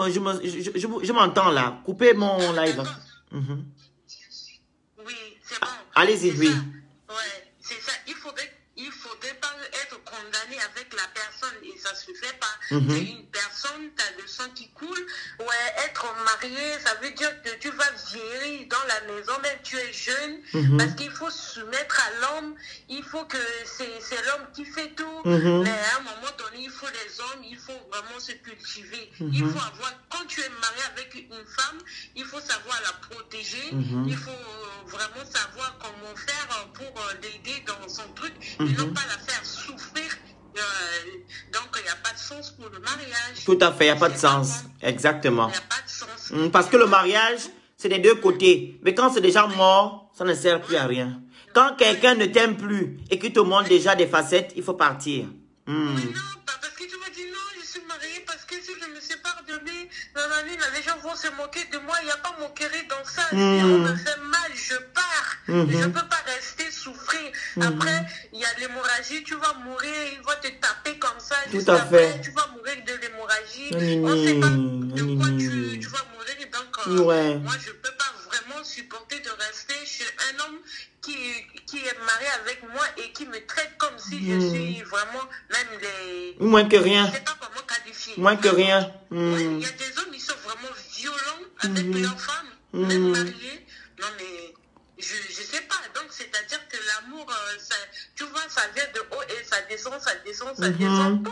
m'entends là. Coupez mon live. Oui, c'est bon. Allez-y, oui. Ouais, c'est ça. Il faudrait pas être condamné avec la personne et ça se fait pas. C'est une personne, tu as le sang qui coule. Ouais, être marié, ça veut dire que tu vas vieillir dans la maison, même tu es jeune, parce qu'il faut se soumettre à l'homme. Il faut que c'est l'homme qui fait tout. Mais à un moment donné, il faut les hommes, il faut vraiment se cultiver. Il faut avoir, quand tu es marié avec une femme, il faut savoir la protéger. Il faut vraiment savoir comment faire pour l'aider dans son truc et non pas la faire souffrir. Donc, il n'y a pas de sens pour le mariage. Tout à fait, il n'y a pas de sens. Exactement. Il n'y a pas de sens. Parce que le mariage, c'est des deux côtés. Mais quand c'est déjà mort, ça ne sert plus à rien. Quand quelqu'un ne t'aime plus et qu'il te montre déjà des facettes, il faut partir. Oui, non, parce que tu m'as dit non, je suis mariée parce que si je me sépare de lui, les gens vont se moquer de moi. Il n'y a pas moquerie dans ça. Si on me fait mal, je pars. Je ne peux pas rester souffrir. Après, il y a l'hémorragie, tu vas mourir, il va te taper comme ça. Tout à fait. Après, tu vas mourir de l'hémorragie. On ne sait pas de quoi tu vas mourir. Donc, moi, je ne peux pas vraiment supporter de rester chez un homme qui est marié avec moi et qui me traite comme si je suis vraiment même les... Moins que rien. Je ne sais pas comment qualifier. Moins que rien. Ouais, il y a des hommes, ils sont vraiment violents avec leurs femmes, même mariées. Non, mais je ne sais pas. Donc, c'est-à-dire que l'amour, tu vois, ça vient de haut et ça descend, ça descend, ça descend.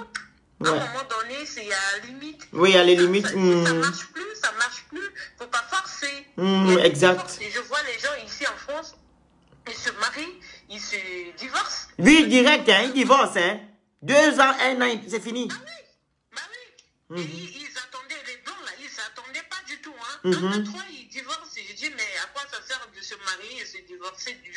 À un moment donné, il y a limite. Oui, il y a les limites. Ça marche plus, ça marche plus. Faut pas forcer. Exact. Et je vois les gens ici en France, ils se marient, ils se divorcent. Oui, direct, hein, ils divorcent, hein. 2 ans, 1 an, c'est fini. Ah oui, bah oui. Et ils attendaient, les blancs là, ils s'attendaient pas du tout, hein. 1, 2, 3, ils divorcent. Et je dis, mais à quoi ça sert de se marier et se divorcer du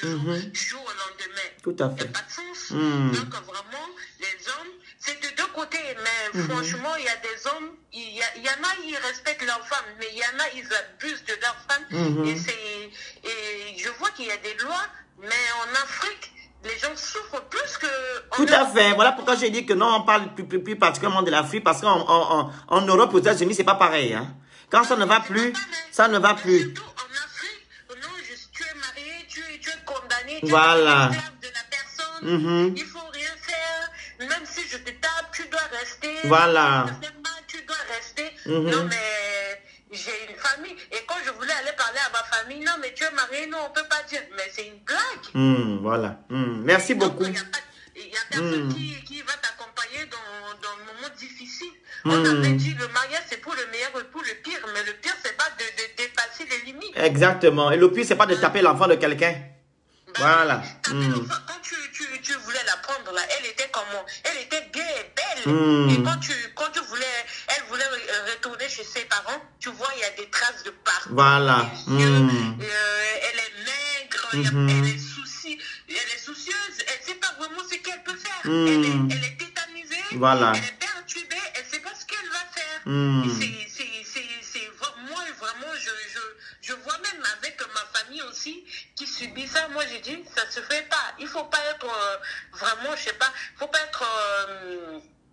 jour au lendemain? Tout à fait. Il n'y a pas de sens. Donc vraiment, les hommes, c'est de deux côtés. Mais franchement, il y a des hommes, il y en a, ils respectent leurs femmes, mais il y en a, ils abusent de leurs femmes. Et je vois qu'il y a des lois, mais en Afrique, les gens souffrent plus que... Tout à fait. Voilà pourquoi j'ai dit que non, on parle plus particulièrement de l'Afrique, parce qu'en Europe, aux États-Unis, c'est pas pareil, hein. Quand ça ne va plus, ça ne va plus. Surtout en Afrique, non, tu es marié, tu es condamné, tu es voilà. esclave de la personne, il faut rien faire, même si je te tape, tu dois rester. Voilà. Tu dois rester. Non, mais j'ai une famille, et quand je voulais aller parler à ma famille, non, mais tu es marié, non, on peut pas dire, mais c'est une blague. Voilà. Merci beaucoup. Il y a personne qui va t'accompagner dans le moment difficile. On avait dit le mariage c'est pour le meilleur et pour le pire, mais le pire c'est pas de dépasser les limites. Exactement. Et le pire, c'est pas de taper l'enfant de quelqu'un. Voilà. Quand tu voulais la prendre là, elle était comment? Elle était bien et belle. Et quand tu voulais, elle voulait retourner chez ses parents, tu vois, il y a des traces de partout. Voilà. Elle est maigre, elle est soucieuse, elle ne sait pas vraiment ce qu'elle peut faire. Elle est tétanisée, voilà. Elle est perturbée, elle ne sait pas ce qu'elle va faire. Moi, vraiment, je vois même avec ma famille aussi qui subit ça. Moi, j'ai dit, ça se fait pas. Il faut pas être vraiment, je sais pas, faut pas être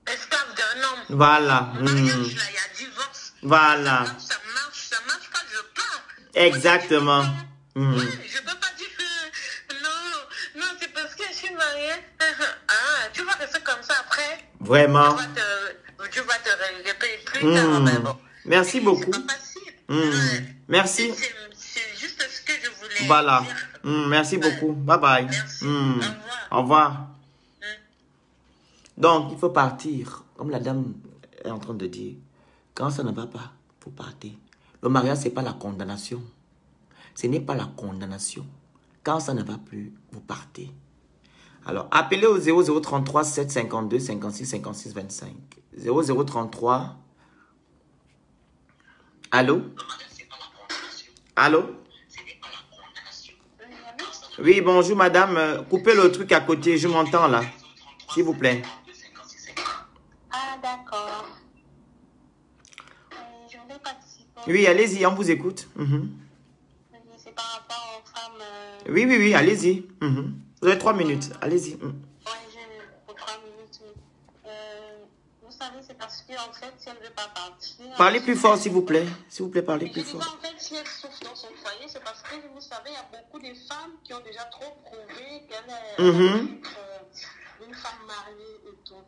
esclave d'un homme. Voilà. Mariage, là, il y a divorce. Voilà. Ça marche pas, je pars. Exactement. Ouais, je peux pas dire que non, c'est parce que je suis mariée. Tu vas rester comme ça après. Vraiment. Tu vas te répéter plus tard. Mais bon. Merci beaucoup. C'est pas facile. Merci. C'est juste ce que je voulais voilà. dire. Merci beaucoup. Bye bye. Merci. Au revoir. Donc, il faut partir. Comme la dame est en train de dire. Quand ça ne va pas, il faut partir. Le mariage, ce n'est pas la condamnation. Ce n'est pas la condamnation. Quand ça ne va plus, vous partez. Alors, appelez au 0033 752 56 56 25. 0033. Allô? Allô? Oui, bonjour madame. Coupez le truc à côté, je m'entends là. S'il vous plaît. Ah, d'accord. Je voulais participer. Oui, allez-y, on vous écoute. C'est par rapport aux femmes. Oui, allez-y. Vous avez 3 minutes, allez-y. Oui, j'ai 3 minutes. Vous savez, c'est parce qu'en fait, si elle ne veut pas partir... Parlez plus fort, s'il vous plaît. S'il vous plaît, parlez plus fort. En fait, si elle souffre dans son foyer, c'est parce que, vous savez, il y a beaucoup de femmes qui ont déjà trop prouvé qu'elle est une femme mariée et tout.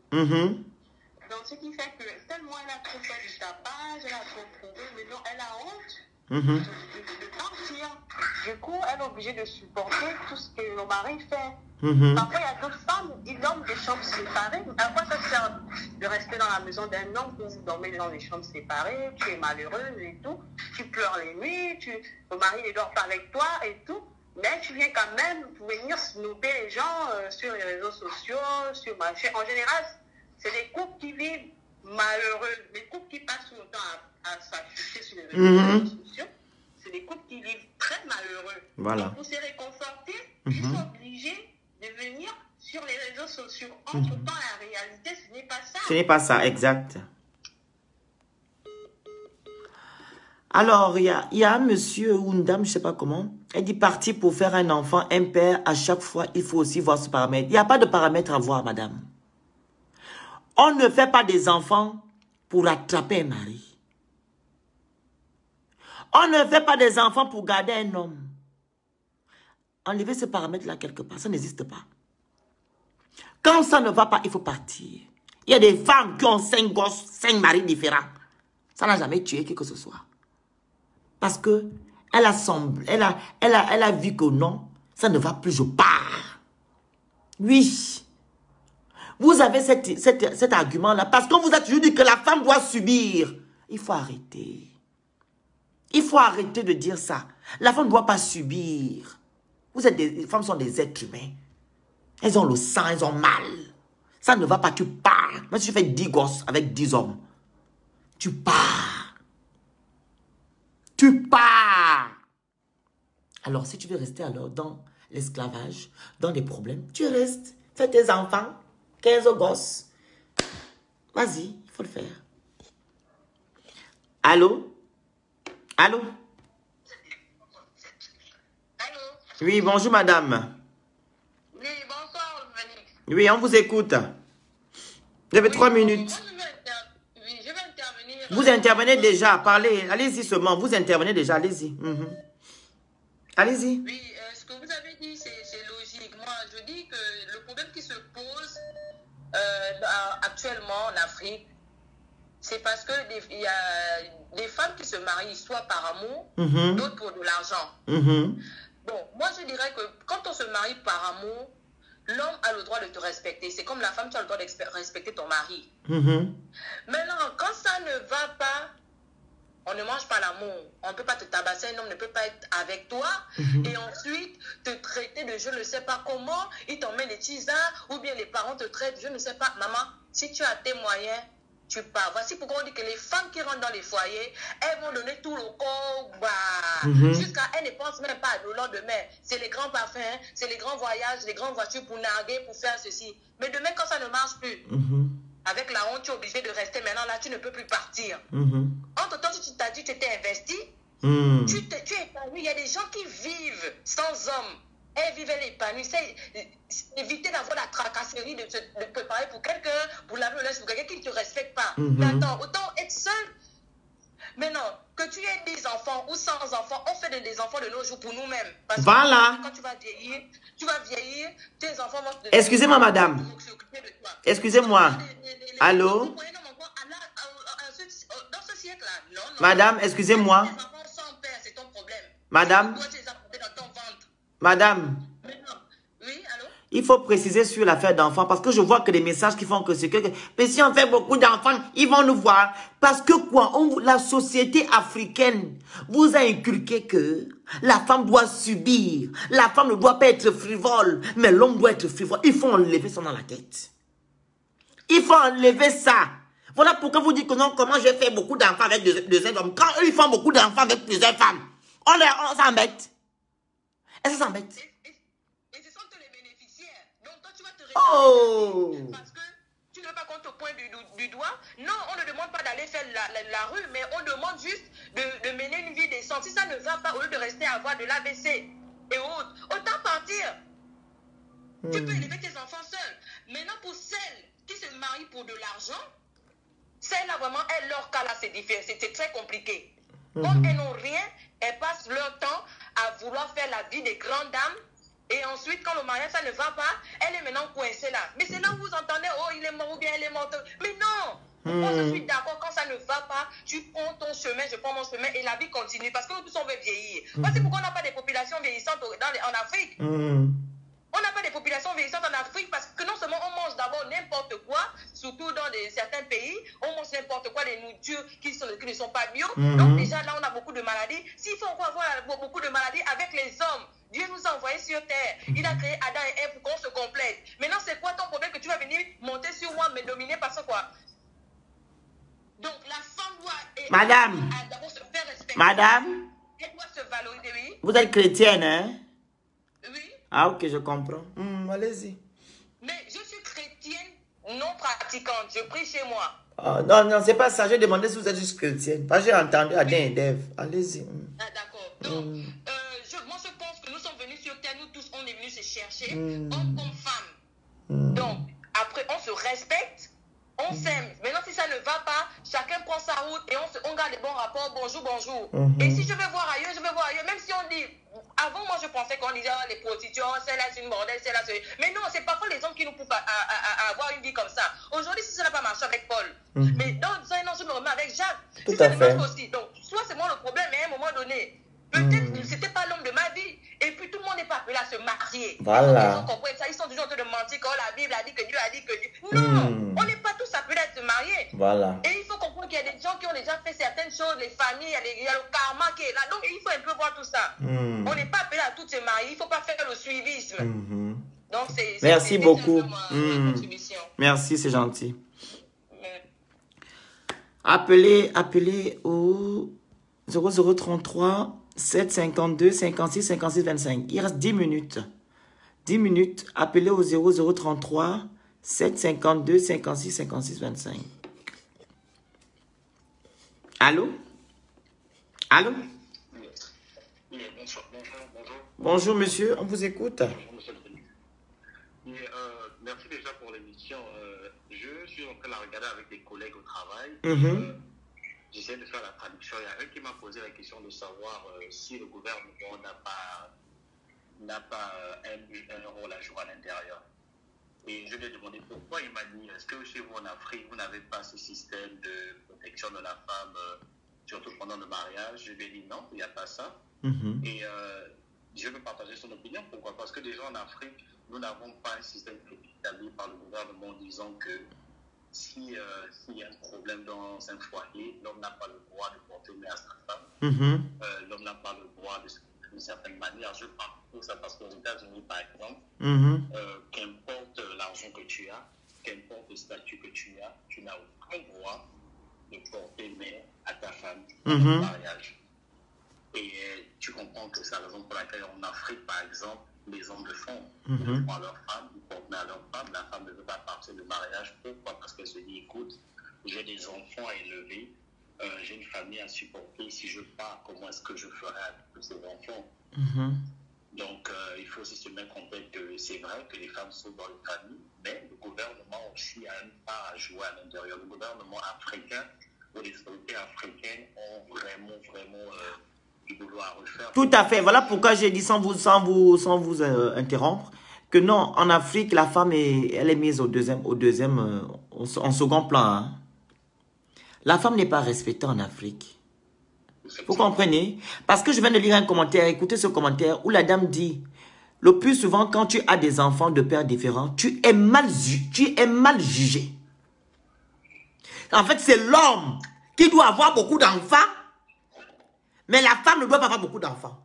Donc, ce qui fait que tellement elle a trop fait du tapage, elle a trop prouvé, mais non, elle a honte de partir. Du coup, elle est obligée de supporter tout ce que le mari fait. Parfois, il y a d'autres femmes, ils dorment des chambres séparées. À quoi ça sert de rester dans la maison d'un homme où vous dormez dans des chambres séparées, tu es malheureuse et tout, tu pleures les nuits, le mari ne dort pas avec toi et tout, mais tu viens quand même pour venir snooper les gens sur les réseaux sociaux, sur machin. En général, c'est des couples qui vivent malheureux, des couples qui passent son temps à s'afficher sur les réseaux sociaux. C'est des couples qui vivent très malheureux. Voilà. Donc, pour se réconforter, ils sont obligés de venir sur les réseaux sociaux. Entre-temps, la réalité, ce n'est pas ça. Ce n'est pas ça, exact. Alors, il y a un monsieur ou une dame, je ne sais pas comment, elle dit partir pour faire un enfant, un père, à chaque fois, il faut aussi voir ce paramètre. Il n'y a pas de paramètre à voir, madame. On ne fait pas des enfants pour attraper un mari. On ne fait pas des enfants pour garder un homme. Enlevez ce paramètre-là quelque part, ça n'existe pas. Quand ça ne va pas, il faut partir. Il y a des femmes qui ont 5 gosses, 5 maris différents. Ça n'a jamais tué qui que ce soit. Parce que elle a vu que non, ça ne va plus, je pars. Oui. Vous avez cet argument-là parce qu'on vous a toujours dit que la femme doit subir. Il faut arrêter. Il faut arrêter de dire ça. La femme ne doit pas subir. Les femmes sont des êtres humains. Elles ont le sang, elles ont mal. Ça ne va pas, tu pars. Même si tu fais 10 gosses avec 10 hommes, tu pars. Tu pars. Alors, si tu veux rester alors dans l'esclavage, dans des problèmes, tu restes. Fais tes enfants, 15 gosses. Vas-y, il faut le faire. Allô? Allô? Allô? Oui, bonjour madame. Oui, bonsoir, Véronique. Oui, on vous écoute. Vous avez 3 minutes. Je vais intervenir. Vous intervenez déjà, parlez. Allez-y seulement, vous intervenez déjà, allez-y. Allez-y. Oui, ce que vous avez dit, c'est logique. Moi, je dis que le problème qui se pose actuellement en Afrique, c'est parce que il y a des femmes qui se marient soit par amour, d'autres pour de l'argent. Bon, moi je dirais que quand on se marie par amour, l'homme a le droit de te respecter. C'est comme la femme, tu as le droit de respecter ton mari. Maintenant, quand ça ne va pas, On ne mange pas l'amour. On ne peut pas te tabasser, un homme ne peut pas être avec toi. Et ensuite, te traiter de je ne sais pas comment. Il t'emmène les tisards ou bien les parents te traitent, je ne sais pas. Maman, si tu as tes moyens, tu pars. Voici pourquoi on dit que les femmes qui rentrent dans les foyers, elles vont donner tout le corps, jusqu'à elles ne pensent même pas au lendemain. C'est les grands parfums, c'est les grands voyages, les grandes voitures pour narguer, pour faire ceci. Mais demain, quand ça ne marche plus, avec la honte, tu es obligé de rester maintenant là, tu ne peux plus partir. Entre-temps, tu t'as dit, tu t'es investi, tu es épanoui. Il y a des gens qui vivent sans homme. Elles vivent épanouies. C'est éviter d'avoir la tracasserie de se préparer pour quelqu'un, pour laver le linge, pour quelqu'un qui ne te respecte pas. Mais attends, autant être seul. Mais non, que tu aies 10 enfants ou 100 enfants, on fait des enfants de nos jours pour nous-mêmes. Parce voilà. Que quand tu vas vieillir, tes enfants vont te... Excusez-moi, madame. Excusez-moi. Allô? Dans ce siècle-là, non. Madame, excusez-moi. Tes enfants sans père, c'est ton problème. Madame. Tu dois les apporter dans ton ventre. Madame. Oui, allô? Il faut préciser sur l'affaire d'enfants parce que je vois que des messages qui font que c'est que... Mais si on fait beaucoup d'enfants, ils vont nous voir. Parce que quoi? La société africaine vous a inculqué que la femme doit subir. La femme ne doit pas être frivole, mais l'homme doit être frivole. Il faut enlever ça dans la tête. Il faut enlever ça. Voilà pourquoi vous dites que non, comment je vais faire beaucoup d'enfants avec deux hommes. Quand eux, ils font beaucoup d'enfants avec plusieurs femmes, on s'embête. Est-ce que ça s'embête? Et ce sont les bénéficiaires. Donc toi, tu vas te rétablir parce que tu ne veux pas qu'on te pointe du doigt. Non, on ne demande pas d'aller faire la rue, mais on demande juste de mener une vie décente. Si ça ne va pas, au lieu de rester à avoir de l'AVC et autres, autant partir. Tu peux élever tes enfants seuls. Maintenant, pour celles qui se marient pour de l'argent, celles-là, vraiment, leur cas là, c'est différent. C'est très compliqué. Comme elles n'ont rien, elles passent leur temps à vouloir faire la vie des grandes dames. Et ensuite, quand le mariage, ça ne va pas, elle est maintenant coincée là. Mais c'est là où vous entendez, oh, il est mort ou bien elle est morte. Mais non! Moi, je suis d'accord, quand ça ne va pas, tu prends ton chemin, je prends mon chemin et la vie continue. Parce que nous tous, on veut vieillir. Voici pourquoi on n'a pas de populations vieillissantes en Afrique. On n'a pas de populations vieillissantes en Afrique parce que non seulement on mange d'abord n'importe quoi, surtout dans certains pays, on mange n'importe quoi, des nourritures qui ne sont pas bio. Donc déjà là, on a beaucoup de maladies. S'il faut encore avoir beaucoup de maladies avec les hommes, Dieu nous a envoyés sur terre. Il a créé Adam et Ève pour qu'on se complète. Maintenant, c'est quoi ton problème que tu vas venir monter sur moi, me dominer parce que quoi? Donc la femme doit Madame, d'abord se faire respecter. Madame, elle doit se valoriser, oui. Vous êtes chrétienne, hein? Oui. Ah, ok, je comprends. Allez-y. Mais je suis chrétienne non pratiquante. Je prie chez moi. Oh, non, non, c'est pas ça. J'ai demandé si vous êtes juste chrétienne. Parce que j'ai entendu Adam et Ève. Allez-y. Ah, d'accord. Donc, moi, je pense que nous sommes venus sur terre. Nous tous, on est venus se chercher, hommes comme femmes. Donc, après, on se respecte. On s'aime. Maintenant, si ça ne va pas, chacun prend sa route et on garde les bons rapports. Bonjour, bonjour. Et si je vais voir ailleurs, je vais voir ailleurs. Même si on dit... Avant, moi, je pensais qu'on disait les prostituées, celle-là, c'est une bordelle, celle-là, c'est... Mais non, c'est parfois les hommes qui nous poussent à avoir une vie comme ça. Aujourd'hui, si ça n'a pas marché avec Paul, mais dans un an, je me remets avec Jacques. Tout si ça à ne fait. marche aussi. Donc, soit c'est moi le problème, mais à un moment donné, peut-être que c'était pas l'homme de ma vie. Et puis, tout le monde n'est pas appelé à se marier. Voilà. Les gens comprennent ça. Ils sont toujours en train de mentir quand la Bible a dit que Dieu a dit que Dieu... Non, on n'est pas tous appelés à se marier. Voilà. Et il faut comprendre qu'il y a des gens qui ont déjà fait certaines choses, les familles, il y a le karma qui est là. Donc, il faut un peu voir tout ça. On n'est pas appelé à tous se marier. Il ne faut pas faire le suivisme. Donc, merci beaucoup. Ma contribution. Merci, c'est gentil. Appelez au 0033 752 56 56 25. Il reste 10 minutes. 10 minutes. Appelez au 0033 752 56 56 25. Allô? Allô? Oui, bonjour. Bonjour, monsieur. On vous écoute. Bonjour, monsieur le président. Merci déjà pour l'émission. Je suis en train de la regarder avec des collègues au travail. J'essaie de faire la traduction. Il y a un qui m'a posé la question de savoir si le gouvernement n'a pas un rôle à jouer à l'intérieur. Et je lui ai demandé pourquoi. Il m'a dit, est-ce que chez vous en Afrique, vous n'avez pas ce système de protection de la femme, surtout pendant le mariage? Je lui ai dit non, il n'y a pas ça. Et je veux partager son opinion. Pourquoi? Parce que déjà en Afrique, nous n'avons pas un système établi par le gouvernement disant que s'il y a un problème dans un foyer, l'homme n'a pas le droit de porter main à sa femme. L'homme n'a pas le droit de se comporter d'une certaine manière. Je parle pour ça parce qu'aux États-Unis, par exemple, qu'importe l'argent que tu as, qu'importe le statut que tu n'as aucun droit de porter main à ta femme dans le mariage. Et tu comprends que c'est la raison pour laquelle en Afrique, par exemple, les hommes le font. Ils le font à leur femme, ils portent main à leur femme. La femme ne veut pas partir du mariage. Pourquoi? Parce qu'elle se dit, écoute, j'ai des enfants à élever, j'ai une famille à supporter. Si je pars, comment est-ce que je ferai avec tous ces enfants? Donc, il faut aussi se mettre en tête que c'est vrai que les femmes sont dans les familles, mais le gouvernement aussi a une part à jouer à l'intérieur. Le gouvernement africain ou les autorités africaines ont vraiment du boulot à refaire. Tout à fait. Voilà pourquoi j'ai dit sans vous interrompre que non, en Afrique, la femme elle est mise en second plan. Hein. La femme n'est pas respectée en Afrique. Vous comprenez? Parce que je viens de lire un commentaire, écoutez ce commentaire où la dame dit, le plus souvent quand tu as des enfants de pères différents, tu es mal jugé. En fait, c'est l'homme qui doit avoir beaucoup d'enfants, mais la femme ne doit pas avoir beaucoup d'enfants.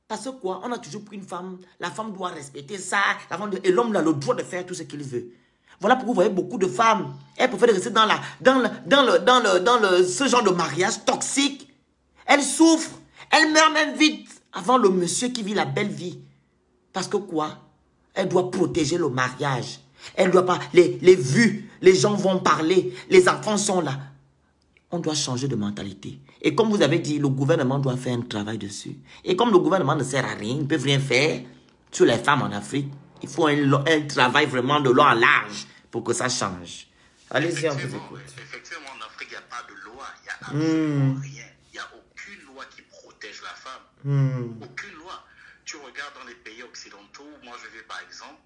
Parce que quoi? On a toujours pris une femme, la femme doit respecter ça, et l'homme a le droit de faire tout ce qu'il veut. Voilà pourquoi vous voyez beaucoup de femmes, elles préfèrent rester dans ce genre de mariage toxique. Elle souffre, elle meurt même vite avant le monsieur qui vit la belle vie. Parce que quoi? Elle doit protéger le mariage. Elle doit pas, les vues, les gens vont parler, les enfants sont là. On doit changer de mentalité. Et comme vous avez dit, le gouvernement doit faire un travail dessus. Et comme le gouvernement ne sert à rien, ils ne peuvent rien faire sur les femmes en Afrique, il faut un travail vraiment de long en large pour que ça change. Allez-y, on vous écoute. Effectivement, en Afrique, il n'y a pas de loi, il n'y a absolument rien. La femme. Aucune loi. Tu regardes dans les pays occidentaux, moi je vais par exemple,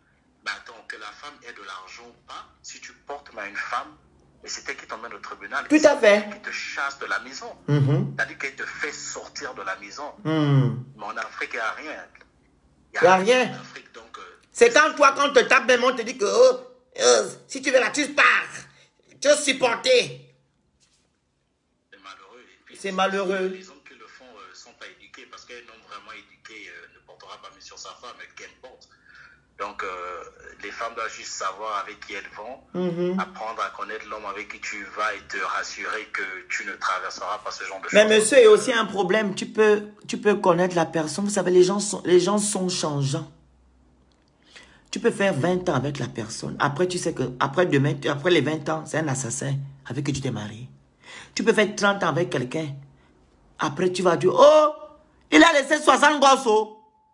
mais attends, que la femme ait de l'argent ou pas, si tu portes main à une femme, et c'est elle qui t'emmène au tribunal. Tout à fait. Qui te chasse de la maison. C'est-à-dire qu'elle te fait sortir de la maison. Mais en Afrique, il n'y a rien. Il n'y a rien. C'est quand toi, quand on te tape, même on te dit que si tu veux là, tu pars. Tu vas supporter. C'est malheureux. C'est malheureux. Pas éduqués parce qu'un homme vraiment éduqué ne portera pas main sur sa femme, qu'importe. Donc, les femmes doivent juste savoir avec qui elles vont, apprendre à connaître l'homme avec qui tu vas et te rassurer que tu ne traverseras pas ce genre de choses. Mais monsieur, il y a aussi un problème. Tu peux connaître la personne. Vous savez, les gens sont changeants. Tu peux faire 20 ans avec la personne. Après, tu sais que après les 20 ans, c'est un assassin avec qui tu t'es marié. Tu peux faire 30 ans avec quelqu'un. Après, tu vas dire, oh, il a laissé 60 gosses.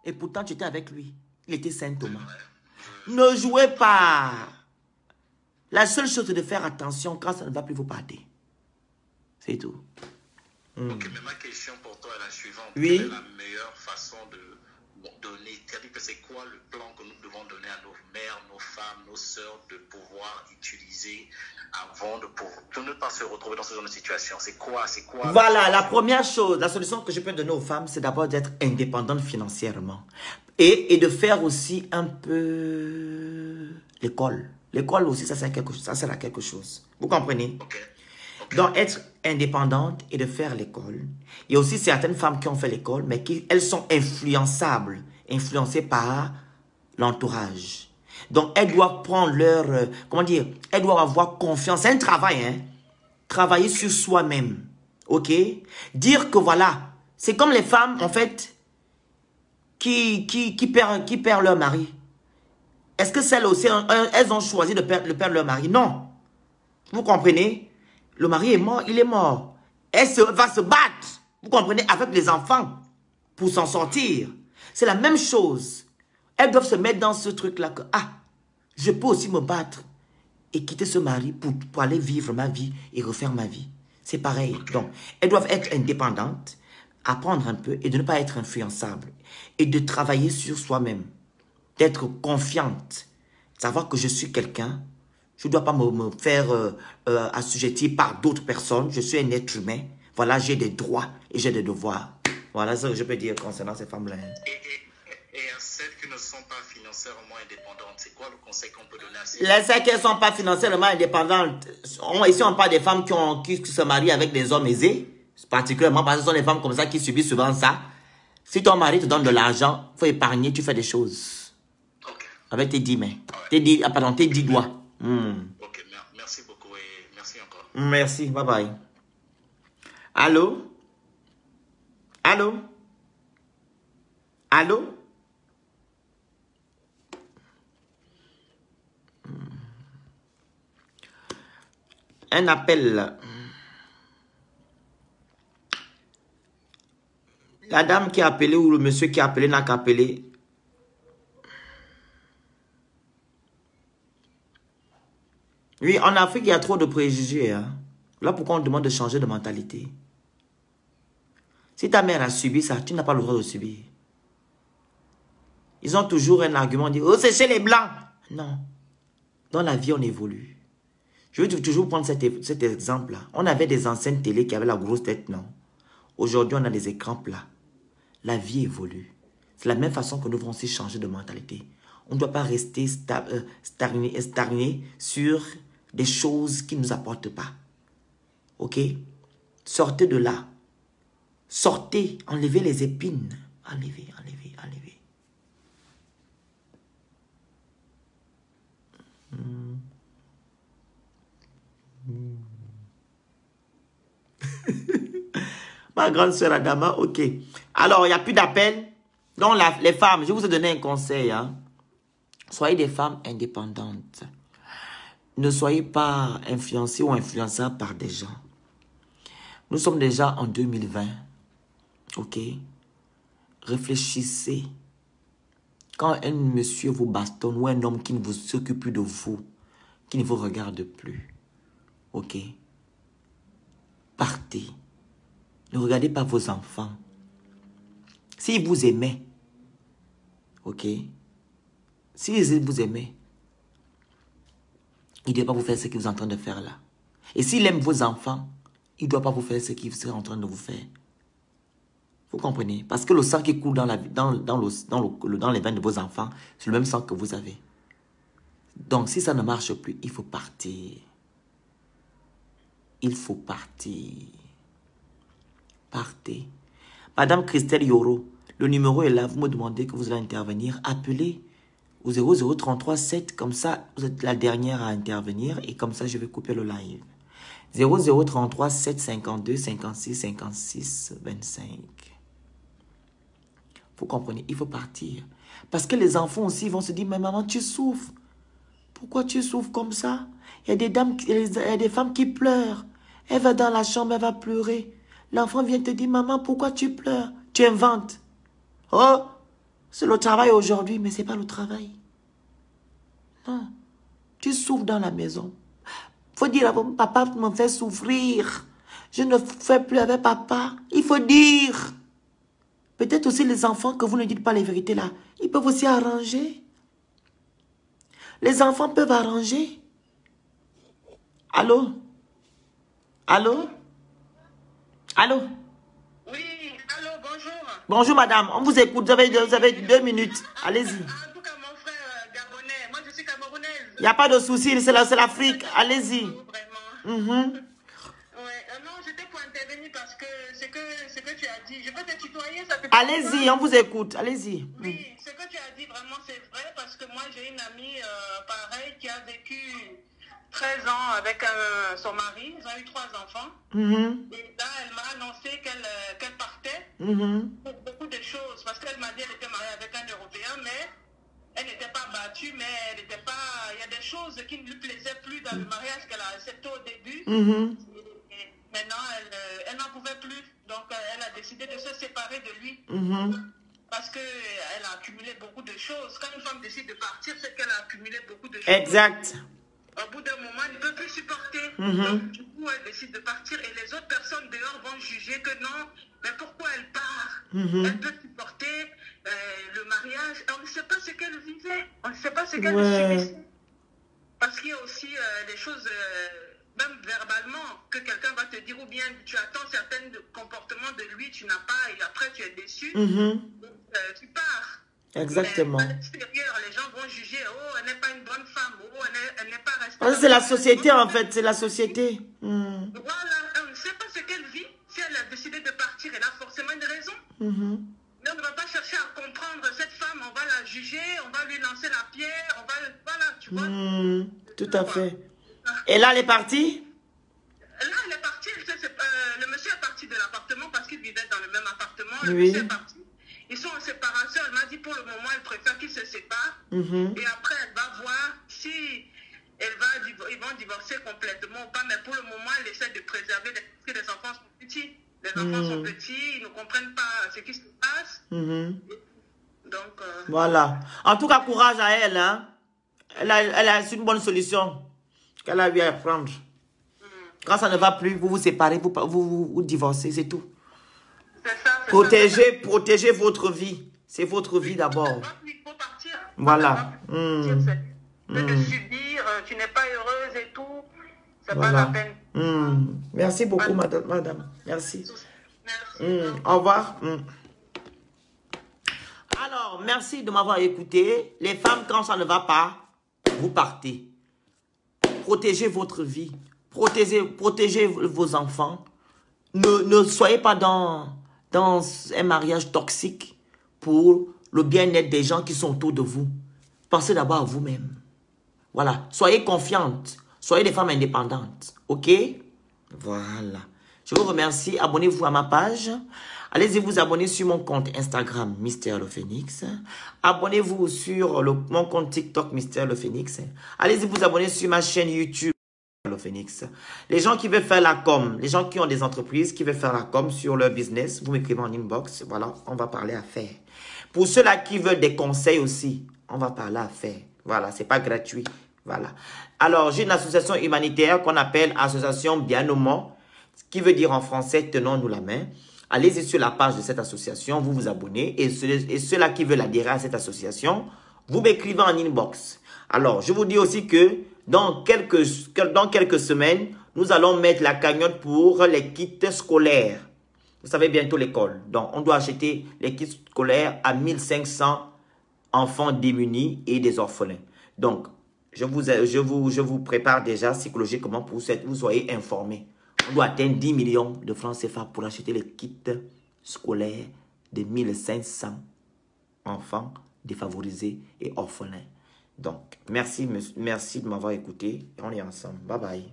Et pourtant, tu étais avec lui. Il était Saint Thomas. Ne jouez pas. La seule chose, c'est de faire attention quand ça ne va plus vous parler. C'est tout. Ok, mais ma question pour toi est la suivante. Oui. Quelle est la meilleure façon de donner, c'est-à-dire que c'est quoi le plan que nous devons donner à nos mères, nos femmes, nos sœurs de pouvoir utiliser avant de ne pas se retrouver dans ce genre de situation? C'est quoi? Voilà, la première chose, la solution que je peux donner aux femmes, c'est d'abord d'être indépendante financièrement. Et de faire aussi un peu l'école. L'école aussi, ça sert à quelque chose. Vous comprenez? Donc, être indépendante et de faire l'école. Il y a aussi certaines femmes qui ont fait l'école, mais elles sont influençables, influencées par l'entourage. Donc, elles doivent prendre leur... elles doivent avoir confiance. C'est un travail, hein. Travailler sur soi-même. OK? Dire que voilà, c'est comme les femmes, en fait, qui perdent leur mari. Est-ce que celles aussi, elles ont choisi de perdre leur mari? Non. Vous comprenez? Le mari est mort, il est mort. Elle va se battre, vous comprenez, avec les enfants pour s'en sortir. C'est la même chose. Elles doivent se mettre dans ce truc-là que, je peux aussi me battre et quitter ce mari pour aller vivre ma vie et refaire ma vie. C'est pareil. Donc, elles doivent être indépendantes, apprendre un peu et de ne pas être influençables. Et de travailler sur soi-même. D'être confiante. Savoir que je suis quelqu'un. Je ne dois pas me faire assujettir par d'autres personnes. Je suis un être humain. Voilà, j'ai des droits et j'ai des devoirs. Voilà ce que je peux dire concernant ces femmes-là. Et celles qui ne sont pas financièrement indépendantes, c'est quoi le conseil qu'on peut donner à ces celles qui ne sont pas financièrement indépendantes, ici on parle des femmes qui se marient avec des hommes aisés, particulièrement parce que ce sont les femmes comme ça qui subissent souvent ça. Si ton mari te donne de l'argent, il faut épargner, tu fais des choses. Ok. Avec tes 10 mains. Ouais. Tes 10 doigts. Ok, merci beaucoup et merci encore. Merci, bye bye. Allô? Allô? Allô? Un appel. La dame qui a appelé ou le monsieur qui a appelé n'a qu'à appeler. Oui, en Afrique, il y a trop de préjugés. Hein. Là, pourquoi on demande de changer de mentalité? Si ta mère a subi ça, tu n'as pas le droit de subir. Ils ont toujours un argument, dit, oh, c'est chez les Blancs. Non. Dans la vie, on évolue. Je veux toujours prendre cet exemple-là. On avait des anciennes télé qui avaient la grosse tête, non. Aujourd'hui, on a des écrans plats. La vie évolue. C'est la même façon que nous devons aussi changer de mentalité. On ne doit pas rester stagné sur des choses qui ne nous apportent pas. Ok? Sortez de là. Sortez, enlevez les épines. Enlevez, enlevez, enlevez. Ma grande sœur Adama, ok. Alors, il n'y a plus d'appel. Donc, les femmes, je vous ai donné un conseil. Hein. Soyez des femmes indépendantes. Ne soyez pas influencés ou influençables par des gens. Nous sommes déjà en 2020. Ok? Réfléchissez. Quand un monsieur vous bastonne ou un homme qui ne vous s'occupe plus de vous, qui ne vous regarde plus, ok? Partez. Ne regardez pas vos enfants. S'ils vous aimaient, ok? S'ils vous aimaient, il ne doit pas vous faire ce qu'il est en train de faire là. Et s'il aime vos enfants, il ne doit pas vous faire ce qu'il est en train de vous faire. Vous comprenez? Parce que le sang qui coule dans les veines de vos enfants, c'est le même sang que vous avez. Donc, si ça ne marche plus, il faut partir. Il faut partir. Partez. Madame Christelle Yoro, le numéro est là. Vous me demandez que vous allez intervenir. Appelez au 0033 7. Comme ça, vous êtes la dernière à intervenir. Et comme ça, je vais couper le live. 0033 7 52 56 56 25. Vous comprenez, il faut partir. Parce que les enfants aussi vont se dire, mais maman, tu souffres. Pourquoi tu souffres comme ça? Il y a des dames, il y a des femmes qui pleurent. Elle va dans la chambre, elle va pleurer. L'enfant vient te dire, maman, pourquoi tu pleures? Tu inventes. Oh, c'est le travail aujourd'hui, mais ce n'est pas le travail. Non, tu souffres dans la maison. Il faut dire, papa me fait souffrir. Je ne fais plus avec papa. Il faut dire. Peut-être aussi les enfants que vous ne dites pas les vérités là, ils peuvent aussi arranger. Les enfants peuvent arranger. Allô? Allô? Allô? Oui, allô, bonjour. Bonjour madame, on vous écoute, vous avez 2 minutes. Allez-y. En tout cas, mon frère gabonais, moi je suis camerounaise. Il n'y a pas de souci, c'est l'Afrique. Allez-y. Vraiment. Non, j'étais pour intervenir parce que ce que tu as dit, je peux te tutoyer, ça te allez-y, on vous écoute, allez-y. Oui, ce que tu as dit vraiment c'est vrai parce que moi j'ai une amie pareille qui a vécu 13 ans avec son mari, ils ont eu 3 enfants. Et là, elle m'a annoncé qu'elle partait pour beaucoup de choses parce qu'elle m'a dit qu'elle était mariée avec un Européen, mais elle n'était pas battue, mais elle n'était pas... Il y a des choses qui ne lui plaisaient plus dans le mariage qu'elle a accepté au début. Et maintenant, elle n'en pouvait plus. Donc, elle a décidé de se séparer de lui. Parce qu'elle a accumulé beaucoup de choses. Quand une femme décide de partir, c'est qu'elle a accumulé beaucoup de choses. Exact. Au bout d'un moment, elle ne peut plus supporter. Donc, du coup, elle décide de partir. Et les autres personnes dehors vont juger que non, mais pourquoi elle part? Elle peut supporter le mariage. On ne sait pas ce qu'elle vivait. On ne sait pas ce qu'elle subissait. Parce qu'il y a aussi des choses, même verbalement, que quelqu'un va te dire, ou bien tu attends certains comportements de lui, tu n'as pas, et après tu es déçu. Donc, tu pars. Exactement. Mais à l'extérieur, les gens vont juger, oh, elle n'est pas une bonne femme, oh, elle n'est pas restée. Parce que c'est la société, en fait, c'est la société. Voilà, on ne sait pas ce qu'elle vit. Si elle a décidé de partir, elle a forcément une raison. Mais on ne va pas chercher à comprendre cette femme, on va la juger, on va lui lancer la pierre, on va... Voilà, tu vois. Tout à fait. Et là, elle est partie? Là, elle est partie, le monsieur est parti de l'appartement parce qu'il vivait dans le même appartement. Le Oui. monsieur est parti. Ils sont en séparation. Elle m'a dit pour le moment, elle préfère qu'ils se séparent. Et après, elle va voir si ils vont divorcer complètement ou pas. Mais pour le moment, elle essaie de préserver parce que les enfants sont petits. Les enfants sont petits, ils ne comprennent pas ce qui se passe. Donc, voilà. En tout cas, courage à elle. Hein? Elle a une bonne solution qu'elle a eu à prendre. Quand ça ne va plus, vous vous séparez, vous divorcez, c'est tout. Protégez votre vie. C'est votre vie d'abord. Il faut partir. Voilà. De subir, tu n'es pas heureuse et tout. C'est Voilà. pas la peine. Merci beaucoup, madame. Merci. Merci. Au revoir. Alors, merci de m'avoir écouté. Les femmes, quand ça ne va pas, vous partez. Protégez votre vie. Protégez vos enfants. Ne soyez pas dans un mariage toxique pour le bien-être des gens qui sont autour de vous. Pensez d'abord à vous-même. Voilà. Soyez confiantes. Soyez des femmes indépendantes. OK? Voilà. Je vous remercie. Abonnez-vous à ma page. Allez-y vous abonner sur mon compte Instagram, Mystère Le Phénix. Abonnez-vous sur mon compte TikTok, Mystère Le Phénix. Allez-y vous abonner sur ma chaîne YouTube, Le Phénix. Les gens qui veulent faire la com, les gens qui ont des entreprises, qui veulent faire la com sur leur business, vous m'écrivez en inbox. Voilà, on va parler affaires. Pour ceux-là qui veulent des conseils aussi, on va parler affaires. Voilà, c'est pas gratuit. Voilà. Alors, j'ai une association humanitaire qu'on appelle Association Bien-Aimant, qui veut dire en français, tenons-nous la main. Allez-y sur la page de cette association, vous vous abonnez. Et ceux-là qui veulent adhérer à cette association, vous m'écrivez en inbox. Alors, je vous dis aussi que dans quelques semaines, nous allons mettre la cagnotte pour les kits scolaires. Vous savez, bientôt l'école. Donc, on doit acheter les kits scolaires à 1500 enfants démunis et des orphelins. Donc, je vous prépare déjà psychologiquement pour que vous soyez informés. On doit atteindre 10 millions de francs CFA pour acheter les kits scolaires de 1500 enfants défavorisés et orphelins. Donc, merci de m'avoir écouté. On est ensemble. Bye bye.